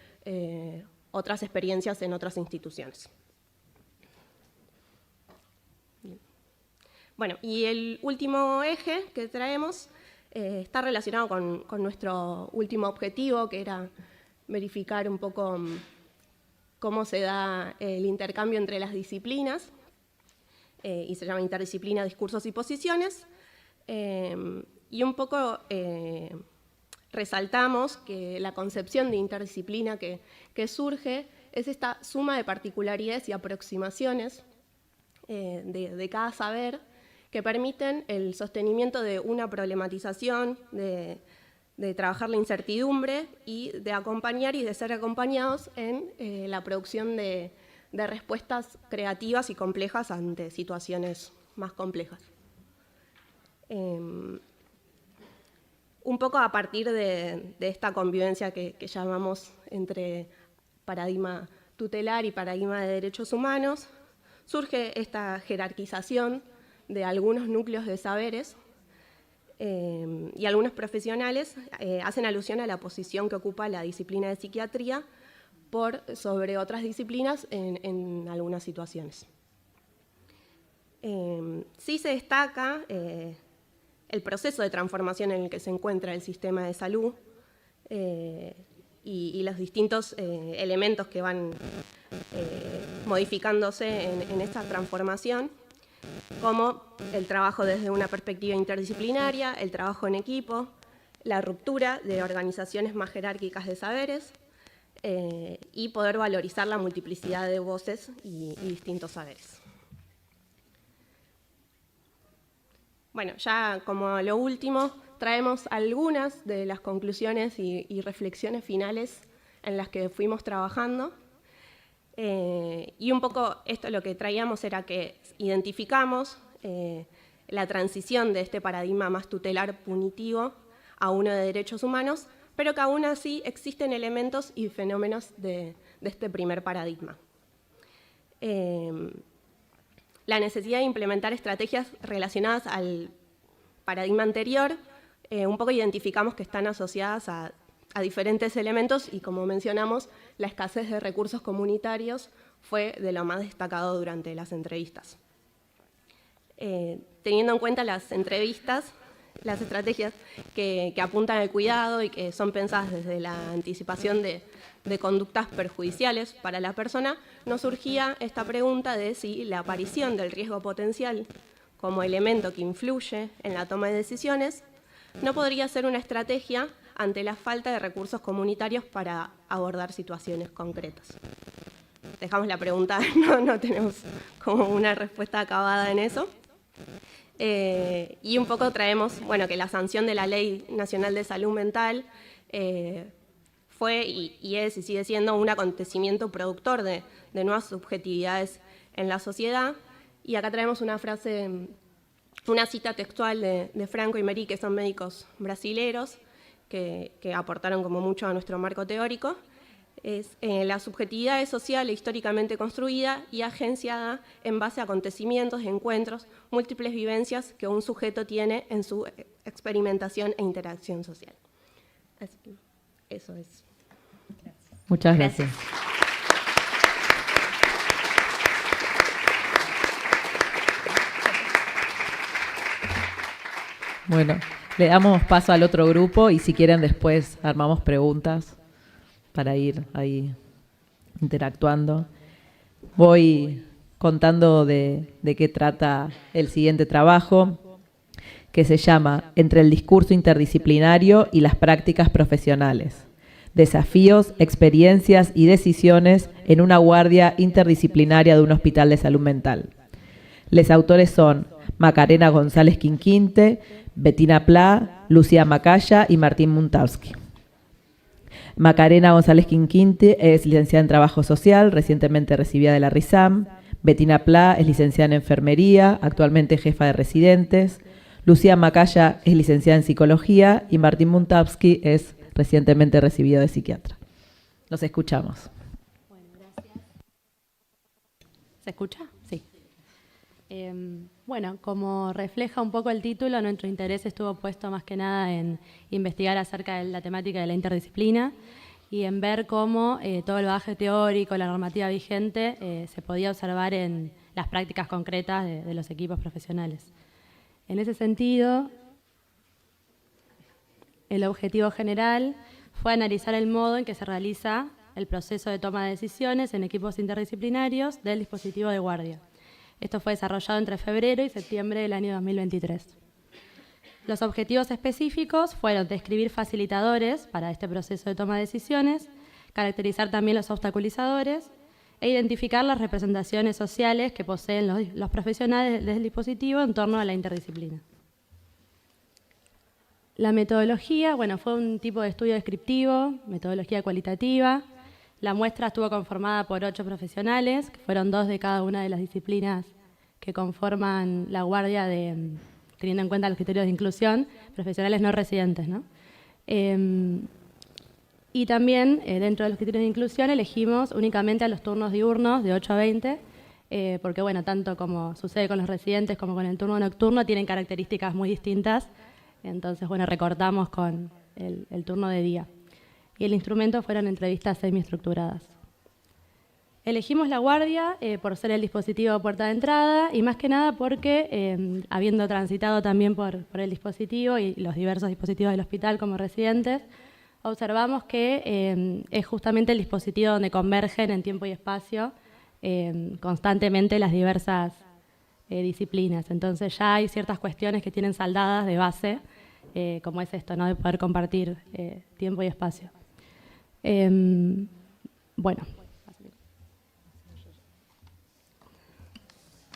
otras experiencias en otras instituciones. Bueno, y el último eje que traemos está relacionado con nuestro último objetivo, que era verificar un poco cómo se da el intercambio entre las disciplinas, y se llama interdisciplina, discursos y posiciones, y un poco resaltamos que la concepción de interdisciplina que surge es esta suma de particularidades y aproximaciones de cada saber que permiten el sostenimiento de una problematización, de trabajar la incertidumbre y de acompañar y de ser acompañados en la producción de respuestas creativas y complejas ante situaciones más complejas. Un poco a partir de esta convivencia que llamamos entre paradigma tutelar y paradigma de derechos humanos, surge esta jerarquización de algunos núcleos de saberes, y algunos profesionales hacen alusión a la posición que ocupa la disciplina de psiquiatría por sobre otras disciplinas en algunas situaciones. Sí se destaca el proceso de transformación en el que se encuentra el sistema de salud y los distintos elementos que van modificándose en esta transformación, como el trabajo desde una perspectiva interdisciplinaria, el trabajo en equipo, la ruptura de organizaciones más jerárquicas de saberes, y poder valorizar la multiplicidad de voces y distintos saberes. Bueno, ya como lo último, traemos algunas de las conclusiones y reflexiones finales en las que fuimos trabajando. Y un poco esto lo que traíamos era que identificamos la transición de este paradigma más tutelar punitivo a uno de derechos humanos, pero que aún así existen elementos y fenómenos de este primer paradigma. La necesidad de implementar estrategias relacionadas al paradigma anterior, un poco identificamos que están asociadas a diferentes elementos y, como mencionamos, la escasez de recursos comunitarios fue de lo más destacado durante las entrevistas. Teniendo en cuenta las entrevistas, las estrategias que apuntan al cuidado y que son pensadas desde la anticipación de conductas perjudiciales para la persona, nos surgía esta pregunta de si la aparición del riesgo potencial como elemento que influye en la toma de decisiones no podría ser una estrategia ante la falta de recursos comunitarios para abordar situaciones concretas. Dejamos la pregunta, no tenemos como una respuesta acabada en eso. Y un poco traemos, bueno, que la sanción de la Ley Nacional de Salud Mental fue y es y sigue siendo un acontecimiento productor de nuevas subjetividades en la sociedad. Y acá traemos una frase, una cita textual de Franco y Meri, que son médicos brasileros, que aportaron como mucho a nuestro marco teórico. Es la subjetividad es social e históricamente construida y agenciada en base a acontecimientos, encuentros, múltiples vivencias que un sujeto tiene en su experimentación e interacción social. Así que eso es. Muchas gracias. Bueno, Le damos paso al otro grupo y si quieren después armamos preguntas para ir ahí interactuando. Voy contando de qué trata el siguiente trabajo, que se llama Entre el discurso interdisciplinario y las prácticas profesionales. Desafíos, experiencias y decisiones en una guardia interdisciplinaria de un hospital de salud mental. Los autores son Macarena González Quinquinte, Bettina Pla, Lucía Macaya y Martín Muntowski. Macarena González Quinquinte es licenciada en Trabajo Social, recientemente recibida de la RISAM. Bettina Pla es licenciada en Enfermería, actualmente jefa de residentes. Lucía Macaya es licenciada en Psicología y Martín Muntowski es recientemente recibido de psiquiatra. Los escuchamos. Bueno, gracias. ¿Se escucha? Sí. Bueno, como refleja un poco el título, nuestro interés estuvo puesto más que nada en investigar acerca de la temática de la interdisciplina y en ver cómo todo el bagaje teórico, la normativa vigente, se podía observar en las prácticas concretas de los equipos profesionales. En ese sentido, el objetivo general fue analizar el modo en que se realiza el proceso de toma de decisiones en equipos interdisciplinarios del dispositivo de guardia. Esto fue desarrollado entre febrero y septiembre del año 2023. Los objetivos específicos fueron describir facilitadores para este proceso de toma de decisiones, caracterizar también los obstaculizadores e identificar las representaciones sociales que poseen los profesionales del dispositivo en torno a la interdisciplina. La metodología, bueno, fue un tipo de estudio descriptivo, metodología cualitativa. La muestra estuvo conformada por 8 profesionales, que fueron 2 de cada una de las disciplinas que conforman la guardia teniendo en cuenta los criterios de inclusión, profesionales no residentes, ¿no? Y también, dentro de los criterios de inclusión, elegimos únicamente a los turnos diurnos de 8 a 20, porque, bueno, tanto como sucede con los residentes como con el turno nocturno, tienen características muy distintas. Entonces, bueno, recortamos con el turno de día. Y el instrumento fueron entrevistas semiestructuradas. Elegimos la guardia por ser el dispositivo de puerta de entrada y más que nada porque, habiendo transitado también por el dispositivo y los diversos dispositivos del hospital como residentes, observamos que es justamente el dispositivo donde convergen en tiempo y espacio constantemente las diversas disciplinas. Entonces ya hay ciertas cuestiones que tienen saldadas de base, como es esto, ¿no? De poder compartir tiempo y espacio. Bueno.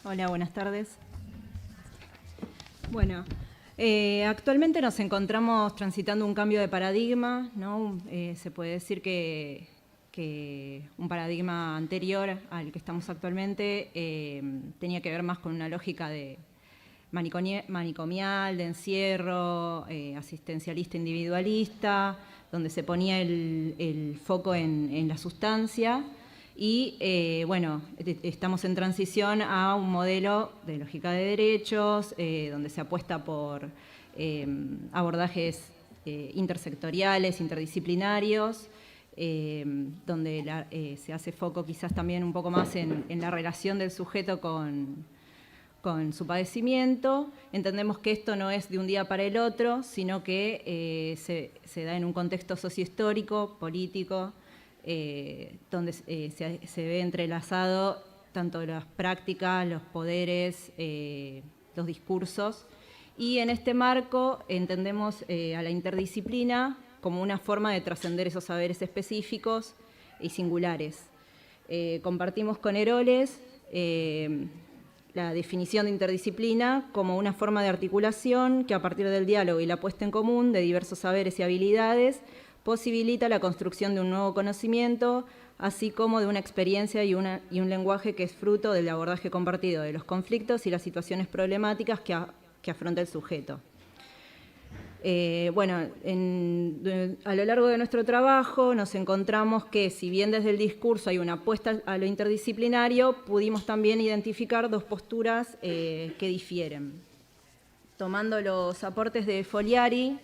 Hola, buenas tardes. Bueno, actualmente nos encontramos transitando un cambio de paradigma, ¿no? Se puede decir que un paradigma anterior al que estamos actualmente tenía que ver más con una lógica de manicomial, de encierro, asistencialista individualista, donde se ponía el foco en la sustancia. Y bueno, estamos en transición a un modelo de lógica de derechos, donde se apuesta por abordajes intersectoriales, interdisciplinarios, donde se hace foco quizás también un poco más en la relación del sujeto con su padecimiento. Entendemos que esto no es de un día para el otro, sino que se da en un contexto sociohistórico, político, donde se ve entrelazado tanto las prácticas, los poderes, los discursos. Y en este marco entendemos a la interdisciplina como una forma de trascender esos saberes específicos y singulares. Compartimos con Eroles la definición de interdisciplina como una forma de articulación que a partir del diálogo y la puesta en común de diversos saberes y habilidades posibilita la construcción de un nuevo conocimiento, así como de una experiencia y un lenguaje que es fruto del abordaje compartido de los conflictos y las situaciones problemáticas que afronta el sujeto. Bueno, a lo largo de nuestro trabajo nos encontramos que, si bien desde el discurso hay una apuesta a lo interdisciplinario, pudimos también identificar 2 posturas que difieren. Tomando los aportes de Foliari,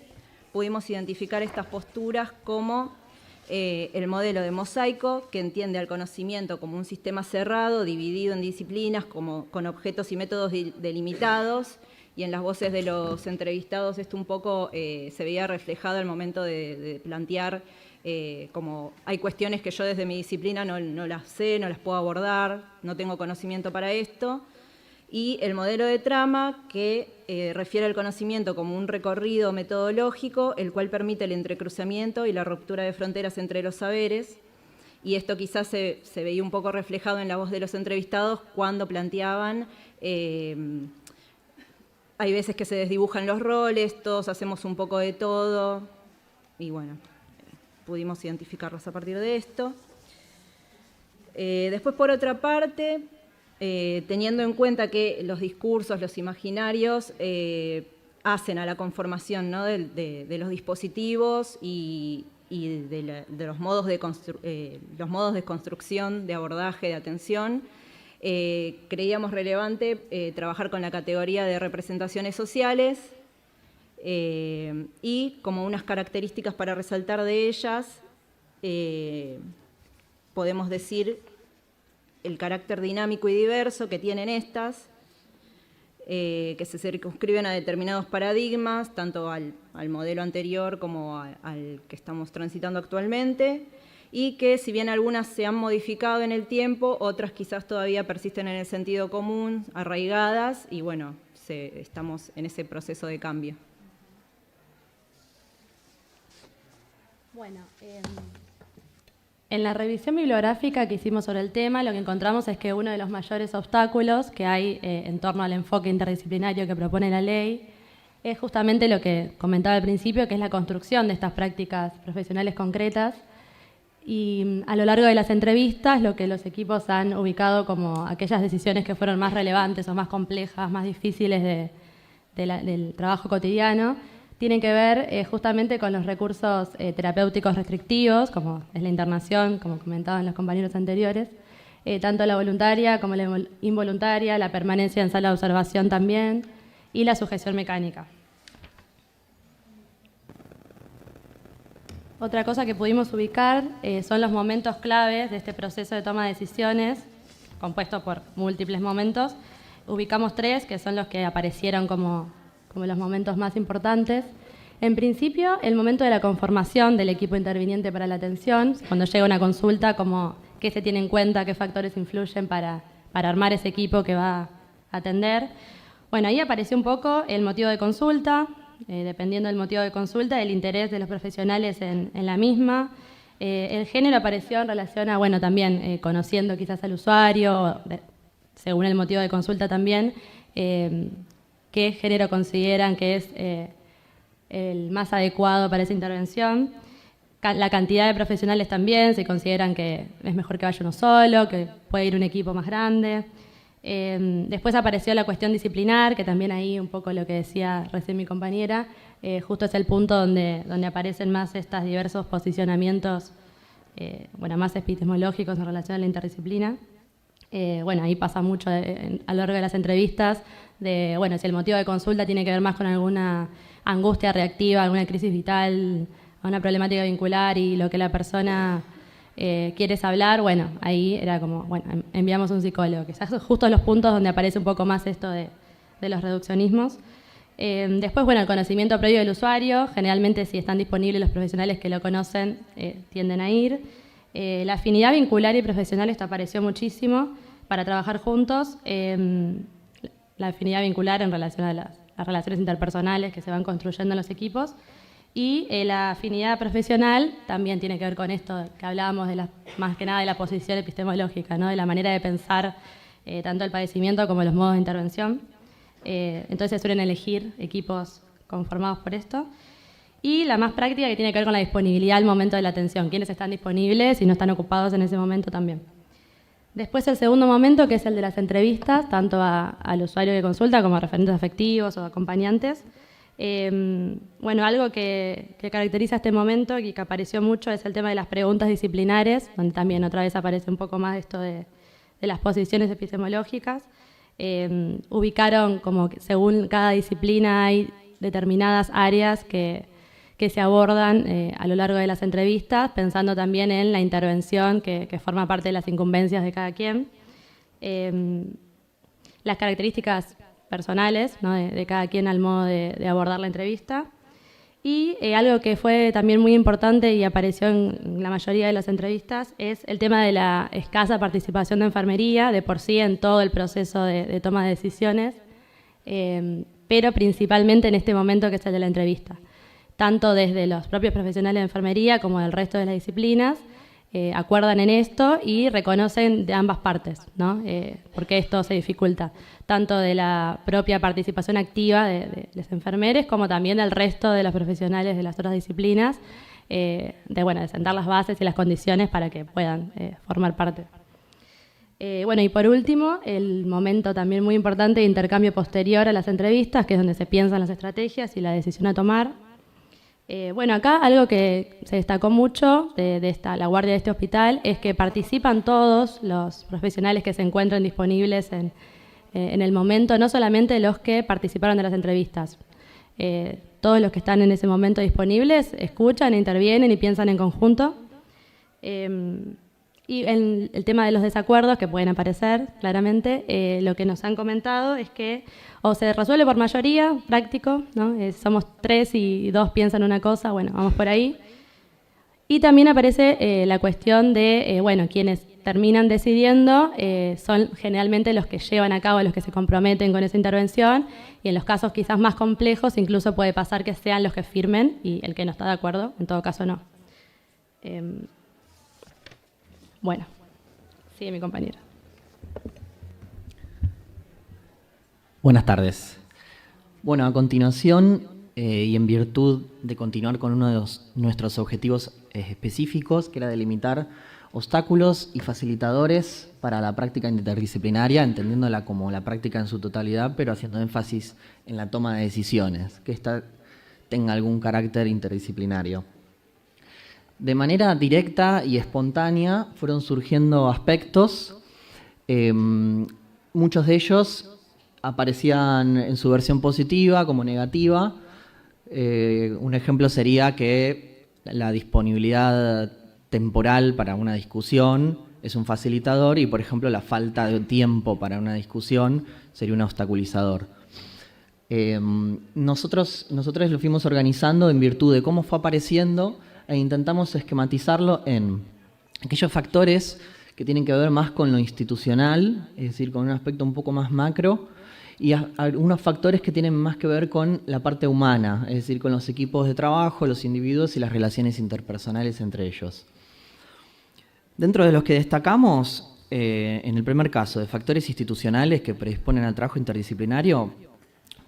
pudimos identificar estas posturas como el modelo de mosaico, que entiende al conocimiento como un sistema cerrado, dividido en disciplinas, con objetos y métodos delimitados, y en las voces de los entrevistados esto un poco se veía reflejado al momento de plantear como hay cuestiones que yo desde mi disciplina no las sé, no las puedo abordar, no tengo conocimiento para esto, y el modelo de trama que refiere al conocimiento como un recorrido metodológico, el cual permite el entrecruzamiento y la ruptura de fronteras entre los saberes, y esto quizás se veía un poco reflejado en la voz de los entrevistados cuando planteaban, hay veces que se desdibujan los roles, todos hacemos un poco de todo, y bueno, pudimos identificarlos a partir de esto. Después, por otra parte, teniendo en cuenta que los discursos, los imaginarios, hacen a la conformación, ¿no?, de los dispositivos y de los modos de construcción, de abordaje, de atención, creíamos relevante trabajar con la categoría de representaciones sociales y como unas características para resaltar de ellas, podemos decir el carácter dinámico y diverso que tienen estas, que se circunscriben a determinados paradigmas, tanto al modelo anterior como al que estamos transitando actualmente, y que si bien algunas se han modificado en el tiempo, otras quizás todavía persisten en el sentido común, arraigadas, y bueno, estamos en ese proceso de cambio. Bueno, en la revisión bibliográfica que hicimos sobre el tema, lo que encontramos es que uno de los mayores obstáculos que hay en torno al enfoque interdisciplinario que propone la ley es justamente lo que comentaba al principio, que es la construcción de estas prácticas profesionales concretas. Y a lo largo de las entrevistas, lo que los equipos han ubicado como aquellas decisiones que fueron más relevantes o más complejas, más difíciles del trabajo cotidiano, tienen que ver justamente con los recursos terapéuticos restrictivos, como es la internación, como comentaban los compañeros anteriores, tanto la voluntaria como la involuntaria, la permanencia en sala de observación también, y la sujeción mecánica. Otra cosa que pudimos ubicar son los momentos claves de este proceso de toma de decisiones, compuesto por múltiples momentos. Ubicamos 3, que son los que aparecieron como los momentos más importantes. En principio, el momento de la conformación del equipo interviniente para la atención, cuando llega una consulta, como qué se tiene en cuenta, qué factores influyen para armar ese equipo que va a atender. Bueno, ahí apareció un poco el motivo de consulta, dependiendo del motivo de consulta, el interés de los profesionales en la misma. El género apareció en relación a, bueno, también conociendo quizás al usuario, según el motivo de consulta también, qué género consideran que es el más adecuado para esa intervención. La cantidad de profesionales también, si consideran que es mejor que vaya uno solo, que puede ir un equipo más grande. Después apareció la cuestión disciplinar, que también ahí un poco lo que decía recién mi compañera, justo es el punto donde aparecen más estos diversos posicionamientos, más epistemológicos en relación a la interdisciplina. Ahí pasa mucho a lo largo de las entrevistas, si el motivo de consulta tiene que ver más con alguna angustia reactiva, alguna crisis vital, una problemática vincular y lo que la persona quieres hablar, ahí era como, enviamos un psicólogo, que son justo los puntos donde aparece un poco más esto de los reduccionismos. Después, el conocimiento previo del usuario, generalmente si están disponibles los profesionales que lo conocen, tienden a ir. La afinidad vincular y profesional, esto apareció muchísimo para trabajar juntos. La afinidad vincular en relación a las relaciones interpersonales que se van construyendo en los equipos. Y la afinidad profesional también tiene que ver con esto que hablábamos más que nada de la posición epistemológica, ¿no? De la manera de pensar tanto el padecimiento como los modos de intervención. Entonces suelen elegir equipos conformados por esto. Y la más práctica, que tiene que ver con la disponibilidad al momento de la atención, quiénes están disponibles y no están ocupados en ese momento también. Después el segundo momento, que es el de las entrevistas, tanto al usuario que consulta como a referentes afectivos o acompañantes. Algo que caracteriza este momento y que apareció mucho es el tema de las preguntas disciplinares, donde también otra vez aparece un poco más esto de las posiciones epistemológicas. Ubicaron como que según cada disciplina hay determinadas áreas que se abordan a lo largo de las entrevistas, pensando también en la intervención que forma parte de las incumbencias de cada quien. Las características personales, ¿no? de cada quien al modo de abordar la entrevista. Y algo que fue también muy importante y apareció en la mayoría de las entrevistas es el tema de la escasa participación de enfermería, de por sí en todo el proceso de toma de decisiones, pero principalmente en este momento que es el de la entrevista. Tanto desde los propios profesionales de enfermería como del resto de las disciplinas, acuerdan en esto y reconocen de ambas partes, ¿no? Porque esto se dificulta, tanto de la propia participación activa de los enfermeros como también del resto de los profesionales de las otras disciplinas, de sentar las bases y las condiciones para que puedan formar parte. Y por último, el momento también muy importante de intercambio posterior a las entrevistas, que es donde se piensan las estrategias y la decisión a tomar. Acá algo que se destacó mucho de la guardia de este hospital es que participan todos los profesionales que se encuentran disponibles en el momento, no solamente los que participaron de las entrevistas. Todos los que están en ese momento disponibles escuchan, intervienen y piensan en conjunto. Y en el tema de los desacuerdos que pueden aparecer, claramente, lo que nos han comentado es que o se resuelve por mayoría, práctico, ¿no? Somos 3 y 2 piensan una cosa, vamos por ahí. Y también aparece la cuestión de, quienes terminan decidiendo son generalmente los que llevan a cabo, los que se comprometen con esa intervención, y en los casos quizás más complejos incluso puede pasar que sean los que firmen y el que no está de acuerdo, en todo caso no. Sigue mi compañera. Buenas tardes. A continuación, y en virtud de continuar con uno de nuestros objetivos específicos, que era delimitar obstáculos y facilitadores para la práctica interdisciplinaria, entendiéndola como la práctica en su totalidad, pero haciendo énfasis en la toma de decisiones, que ésta tenga algún carácter interdisciplinario. De manera directa y espontánea fueron surgiendo aspectos, muchos de ellos aparecían en su versión positiva como negativa. Un ejemplo sería que la disponibilidad temporal para una discusión es un facilitador y, por ejemplo, la falta de tiempo para una discusión sería un obstaculizador. Nosotros lo fuimos organizando en virtud de cómo fue apareciendo e intentamos esquematizarlo en aquellos factores que tienen que ver más con lo institucional, es decir, con un aspecto un poco más macro, y algunos factores que tienen más que ver con la parte humana, es decir, con los equipos de trabajo, los individuos y las relaciones interpersonales entre ellos. Dentro de los que destacamos, en el primer caso, de factores institucionales que predisponen al trabajo interdisciplinario,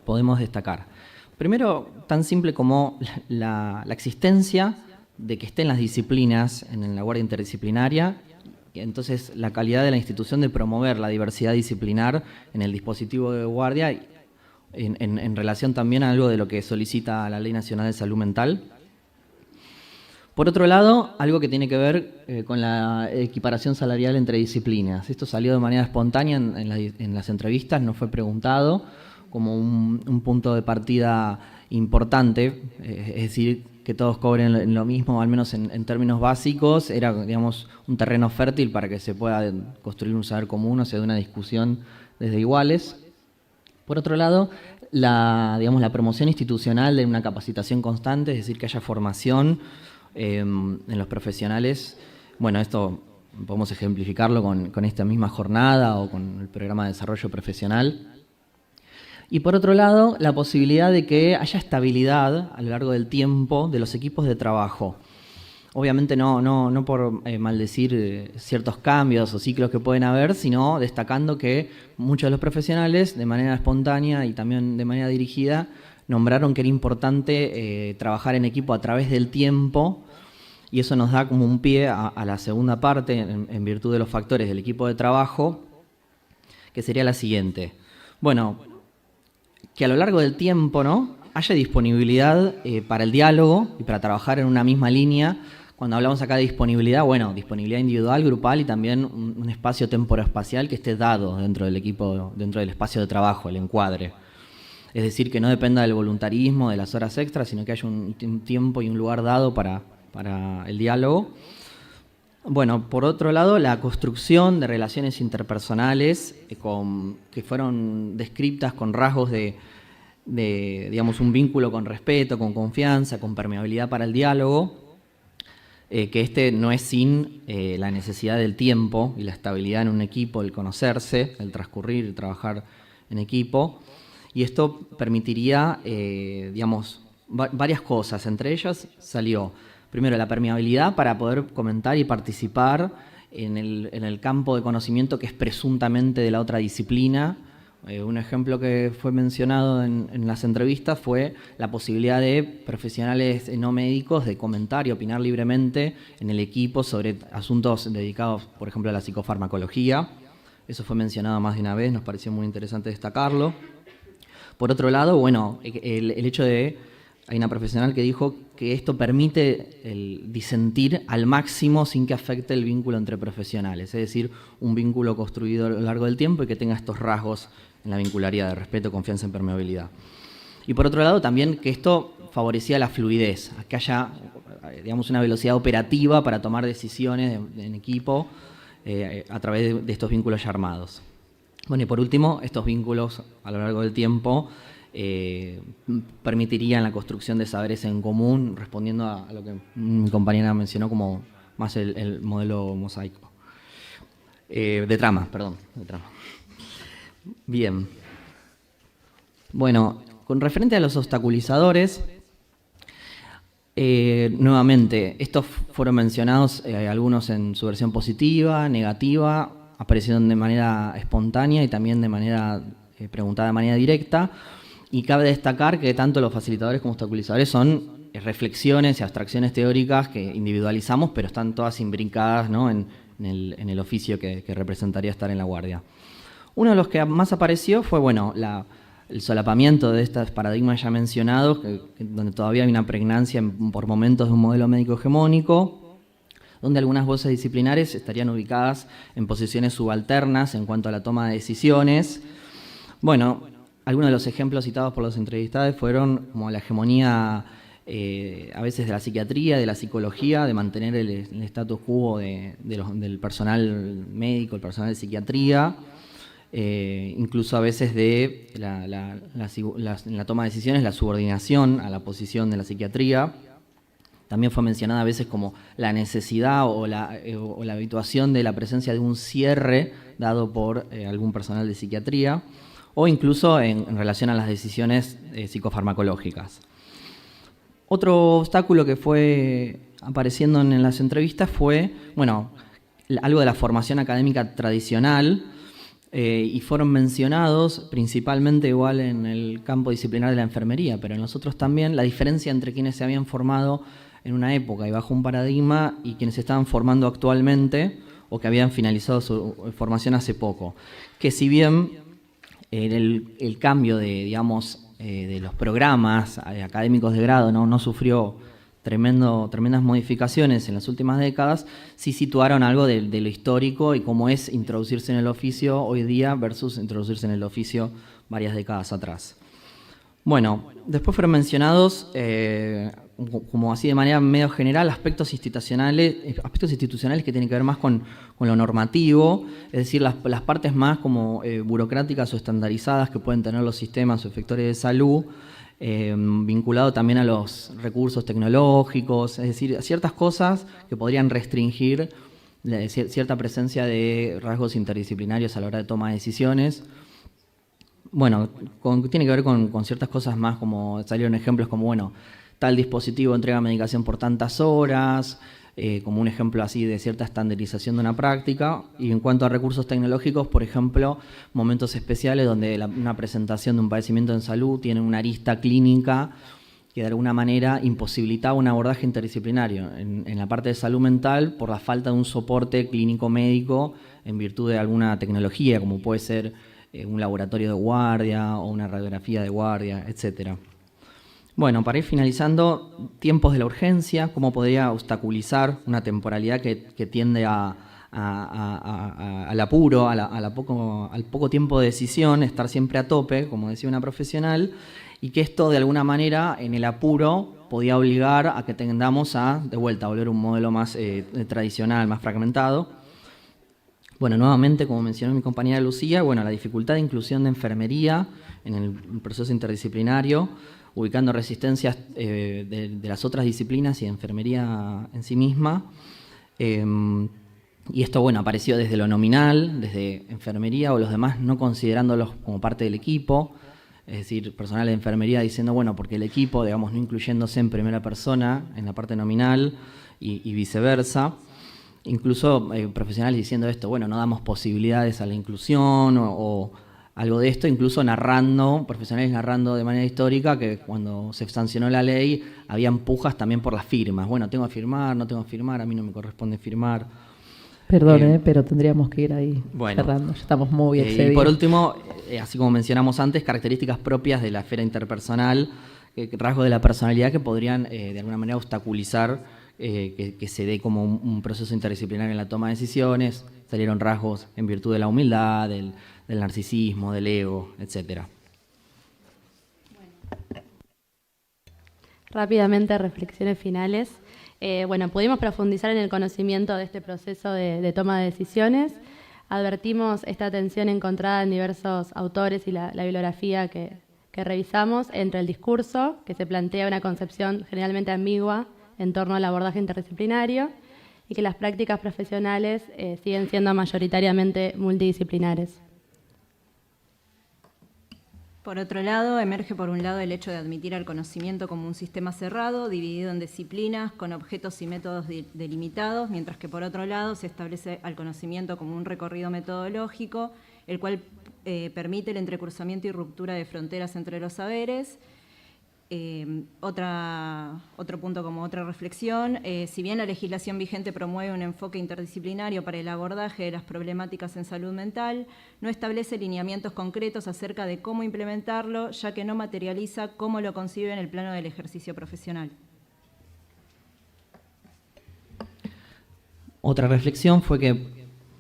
podemos destacar. Primero, tan simple como la existencia de que estén las disciplinas en la guardia interdisciplinaria, y entonces la calidad de la institución de promover la diversidad disciplinar en el dispositivo de guardia, en relación también a algo de lo que solicita la Ley Nacional de Salud Mental. Por otro lado, algo que tiene que ver con la equiparación salarial entre disciplinas. Esto salió de manera espontánea en las entrevistas, no fue preguntado, como un punto de partida importante, es decir, que todos cobren lo mismo, al menos en términos básicos, era, digamos, un terreno fértil para que se pueda construir un saber común, o sea, de una discusión desde iguales. Por otro lado, la promoción institucional de una capacitación constante, es decir, que haya formación en los profesionales. Esto podemos ejemplificarlo con esta misma jornada o con el programa de desarrollo profesional. Y por otro lado, la posibilidad de que haya estabilidad a lo largo del tiempo de los equipos de trabajo. Obviamente no por maldecir ciertos cambios o ciclos que pueden haber, sino destacando que muchos de los profesionales, de manera espontánea y también de manera dirigida, nombraron que era importante trabajar en equipo a través del tiempo, y eso nos da como un pie a la segunda parte, en virtud de los factores del equipo de trabajo, que sería la siguiente. Que a lo largo del tiempo, ¿no?, haya disponibilidad para el diálogo y para trabajar en una misma línea. Cuando hablamos acá de disponibilidad, disponibilidad individual, grupal y también un espacio temporoespacial que esté dado dentro del equipo, dentro del espacio de trabajo, el encuadre. Es decir, que no dependa del voluntarismo, de las horas extras, sino que haya un tiempo y un lugar dado para el diálogo. Bueno, por otro lado, la construcción de relaciones interpersonales que fueron descritas con rasgos de, digamos, un vínculo con respeto, con confianza, con permeabilidad para el diálogo, que no es sin la necesidad del tiempo y la estabilidad en un equipo, el conocerse, el transcurrir, el trabajar en equipo. Y esto permitiría, digamos, varias cosas. Entre ellas salió, primero, la permeabilidad para poder comentar y participar en el campo de conocimiento que es presuntamente de la otra disciplina. Un ejemplo que fue mencionado en las entrevistas fue la posibilidad de profesionales no médicos de comentar y opinar libremente en el equipo sobre asuntos dedicados, por ejemplo, a la psicofarmacología. Eso fue mencionado más de una vez, nos pareció muy interesante destacarlo. Por otro lado, bueno, el hecho de... Hay una profesional que dijo que esto permite el disentir al máximo sin que afecte el vínculo entre profesionales, es decir, un vínculo construido a lo largo del tiempo y que tenga estos rasgos en la vincularidad de respeto, confianza y permeabilidad. Y por otro lado también que esto favorecía la fluidez, que haya, digamos, una velocidad operativa para tomar decisiones en equipo a través de estos vínculos ya armados. Bueno, y por último, estos vínculos a lo largo del tiempo permitirían la construcción de saberes en común, respondiendo a lo que mi compañera mencionó como más el modelo mosaico. De trama. Bien. Bueno, con referente a los obstaculizadores, nuevamente, estos fueron mencionados, algunos en su versión positiva, negativa, aparecieron de manera espontánea y también de manera preguntada de manera directa. Y cabe destacar que tanto los facilitadores como obstaculizadores son reflexiones y abstracciones teóricas que individualizamos, pero están todas imbricadas, ¿no?, en el oficio que representaría estar en la guardia. Uno de los que más apareció fue, bueno, el solapamiento de estos paradigmas ya mencionados, donde todavía hay una pregnancia por momentos de un modelo médico hegemónico, donde algunas voces disciplinares estarían ubicadas en posiciones subalternas en cuanto a la toma de decisiones. Bueno, algunos de los ejemplos citados por los entrevistados fueron como la hegemonía a veces de la psiquiatría, de la psicología, de mantener el status quo del personal médico, el personal de psiquiatría, incluso a veces de en la toma de decisiones, la subordinación a la posición de la psiquiatría. También fue mencionada a veces como la necesidad o la habituación de la presencia de un cierre dado por algún personal de psiquiatría, o incluso en relación a las decisiones psicofarmacológicas. Otro obstáculo que fue apareciendo en las entrevistas fue, bueno, algo de la formación académica tradicional, y fueron mencionados principalmente igual en el campo disciplinar de la enfermería, pero en los otros también, la diferencia entre quienes se habían formado en una época y bajo un paradigma y quienes se estaban formando actualmente o que habían finalizado su formación hace poco. Que si bien el cambio de los programas académicos de grado no sufrió tremendas modificaciones en las últimas décadas, sí situaron algo de lo histórico y cómo es introducirse en el oficio hoy día versus introducirse en el oficio varias décadas atrás. Bueno, después fueron mencionados, como así de manera medio general, aspectos institucionales que tienen que ver más con lo normativo, es decir, las partes más como burocráticas o estandarizadas que pueden tener los sistemas o efectores de salud, vinculado también a los recursos tecnológicos, es decir, ciertas cosas que podrían restringir cierta presencia de rasgos interdisciplinarios a la hora de toma de decisiones. Bueno, tiene que ver con ciertas cosas más, como salieron ejemplos como, bueno, tal dispositivo entrega medicación por tantas horas, como un ejemplo así de cierta estandarización de una práctica. Y en cuanto a recursos tecnológicos, por ejemplo, momentos especiales donde una presentación de un padecimiento en salud tiene una arista clínica que de alguna manera imposibilitaba un abordaje interdisciplinario en la parte de salud mental por la falta de un soporte clínico médico en virtud de alguna tecnología, como puede ser un laboratorio de guardia o una radiografía de guardia, etcétera. Bueno, para ir finalizando, tiempos de la urgencia, cómo podría obstaculizar una temporalidad que tiende a al apuro, al poco tiempo de decisión, estar siempre a tope, como decía una profesional, y que esto de alguna manera en el apuro podía obligar a que tendamos de vuelta a volver a un modelo más tradicional, más fragmentado. Bueno, nuevamente, como mencionó mi compañera Lucía, bueno, la dificultad de inclusión de enfermería en el proceso interdisciplinario, ubicando resistencias de las otras disciplinas y de enfermería en sí misma. Y esto, bueno, apareció desde lo nominal, desde enfermería o los demás no considerándolos como parte del equipo, es decir, personal de enfermería diciendo, bueno, porque el equipo, digamos, no incluyéndose en primera persona, en la parte nominal y viceversa. Incluso profesionales diciendo esto, bueno, no damos posibilidades a la inclusión o algo de esto, incluso profesionales narrando de manera histórica que cuando se sancionó la ley había pujas también por las firmas. Bueno, tengo que firmar, no tengo que firmar, a mí no me corresponde firmar. Perdón, pero tendríamos que ir ahí bueno, cerrando, ya estamos muy excedidos. Y por último, así como mencionamos antes, características propias de la esfera interpersonal, rasgos de la personalidad que podrían de alguna manera obstaculizar que se dé como un proceso interdisciplinario en la toma de decisiones. Salieron rasgos en virtud de la humildad, del narcisismo, del ego, etc. Rápidamente, reflexiones finales. Bueno, pudimos profundizar en el conocimiento de este proceso de toma de decisiones. Advertimos esta tensión encontrada en diversos autores y la bibliografía que revisamos entre el discurso, que se plantea una concepción generalmente ambigua en torno al abordaje interdisciplinario, y que las prácticas profesionales siguen siendo mayoritariamente multidisciplinares. Por otro lado, emerge por un lado el hecho de admitir al conocimiento como un sistema cerrado, dividido en disciplinas, con objetos y métodos delimitados, mientras que por otro lado se establece al conocimiento como un recorrido metodológico, el cual permite el entrecruzamiento y ruptura de fronteras entre los saberes. Otro punto como otra reflexión, si bien la legislación vigente promueve un enfoque interdisciplinario para el abordaje de las problemáticas en salud mental, no establece lineamientos concretos acerca de cómo implementarlo, ya que no materializa cómo lo concibe en el plano del ejercicio profesional. Otra reflexión fue que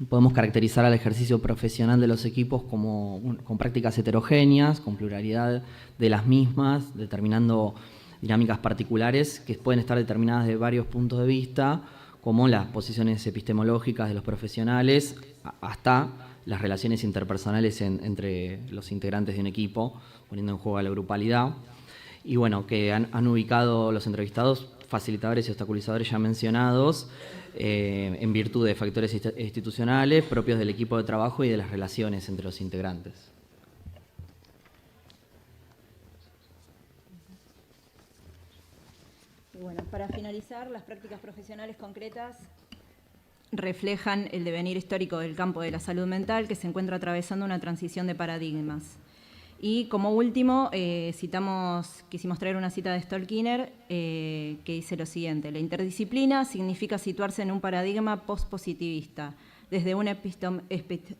podemos caracterizar al ejercicio profesional de los equipos con prácticas heterogéneas, con pluralidad de las mismas, determinando dinámicas particulares que pueden estar determinadas de varios puntos de vista, como las posiciones epistemológicas de los profesionales, hasta las relaciones interpersonales entre los integrantes de un equipo, poniendo en juego a la grupalidad. Y bueno, que han ubicado los entrevistados facilitadores y obstaculizadores ya mencionados, en virtud de factores institucionales propios del equipo de trabajo y de las relaciones entre los integrantes. Y bueno, para finalizar, las prácticas profesionales concretas reflejan el devenir histórico del campo de la salud mental, que se encuentra atravesando una transición de paradigmas. Y como último, quisimos traer una cita de Stolkiner que dice lo siguiente: la interdisciplina significa situarse en un paradigma postpositivista, desde una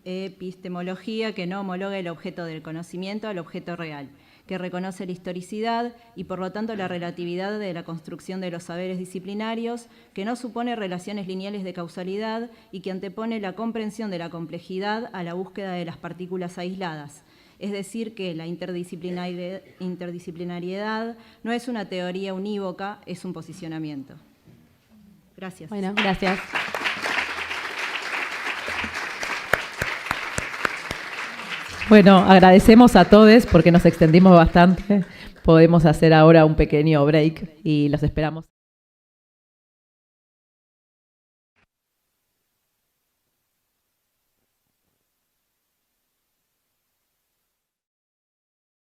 epistemología que no homologa el objeto del conocimiento al objeto real, que reconoce la historicidad y por lo tanto la relatividad de la construcción de los saberes disciplinarios, que no supone relaciones lineales de causalidad y que antepone la comprensión de la complejidad a la búsqueda de las partículas aisladas. Es decir, que la interdisciplinariedad no es una teoría unívoca, es un posicionamiento. Gracias. Bueno, gracias. Bueno, agradecemos a todos porque nos extendimos bastante. Podemos hacer ahora un pequeño break y los esperamos.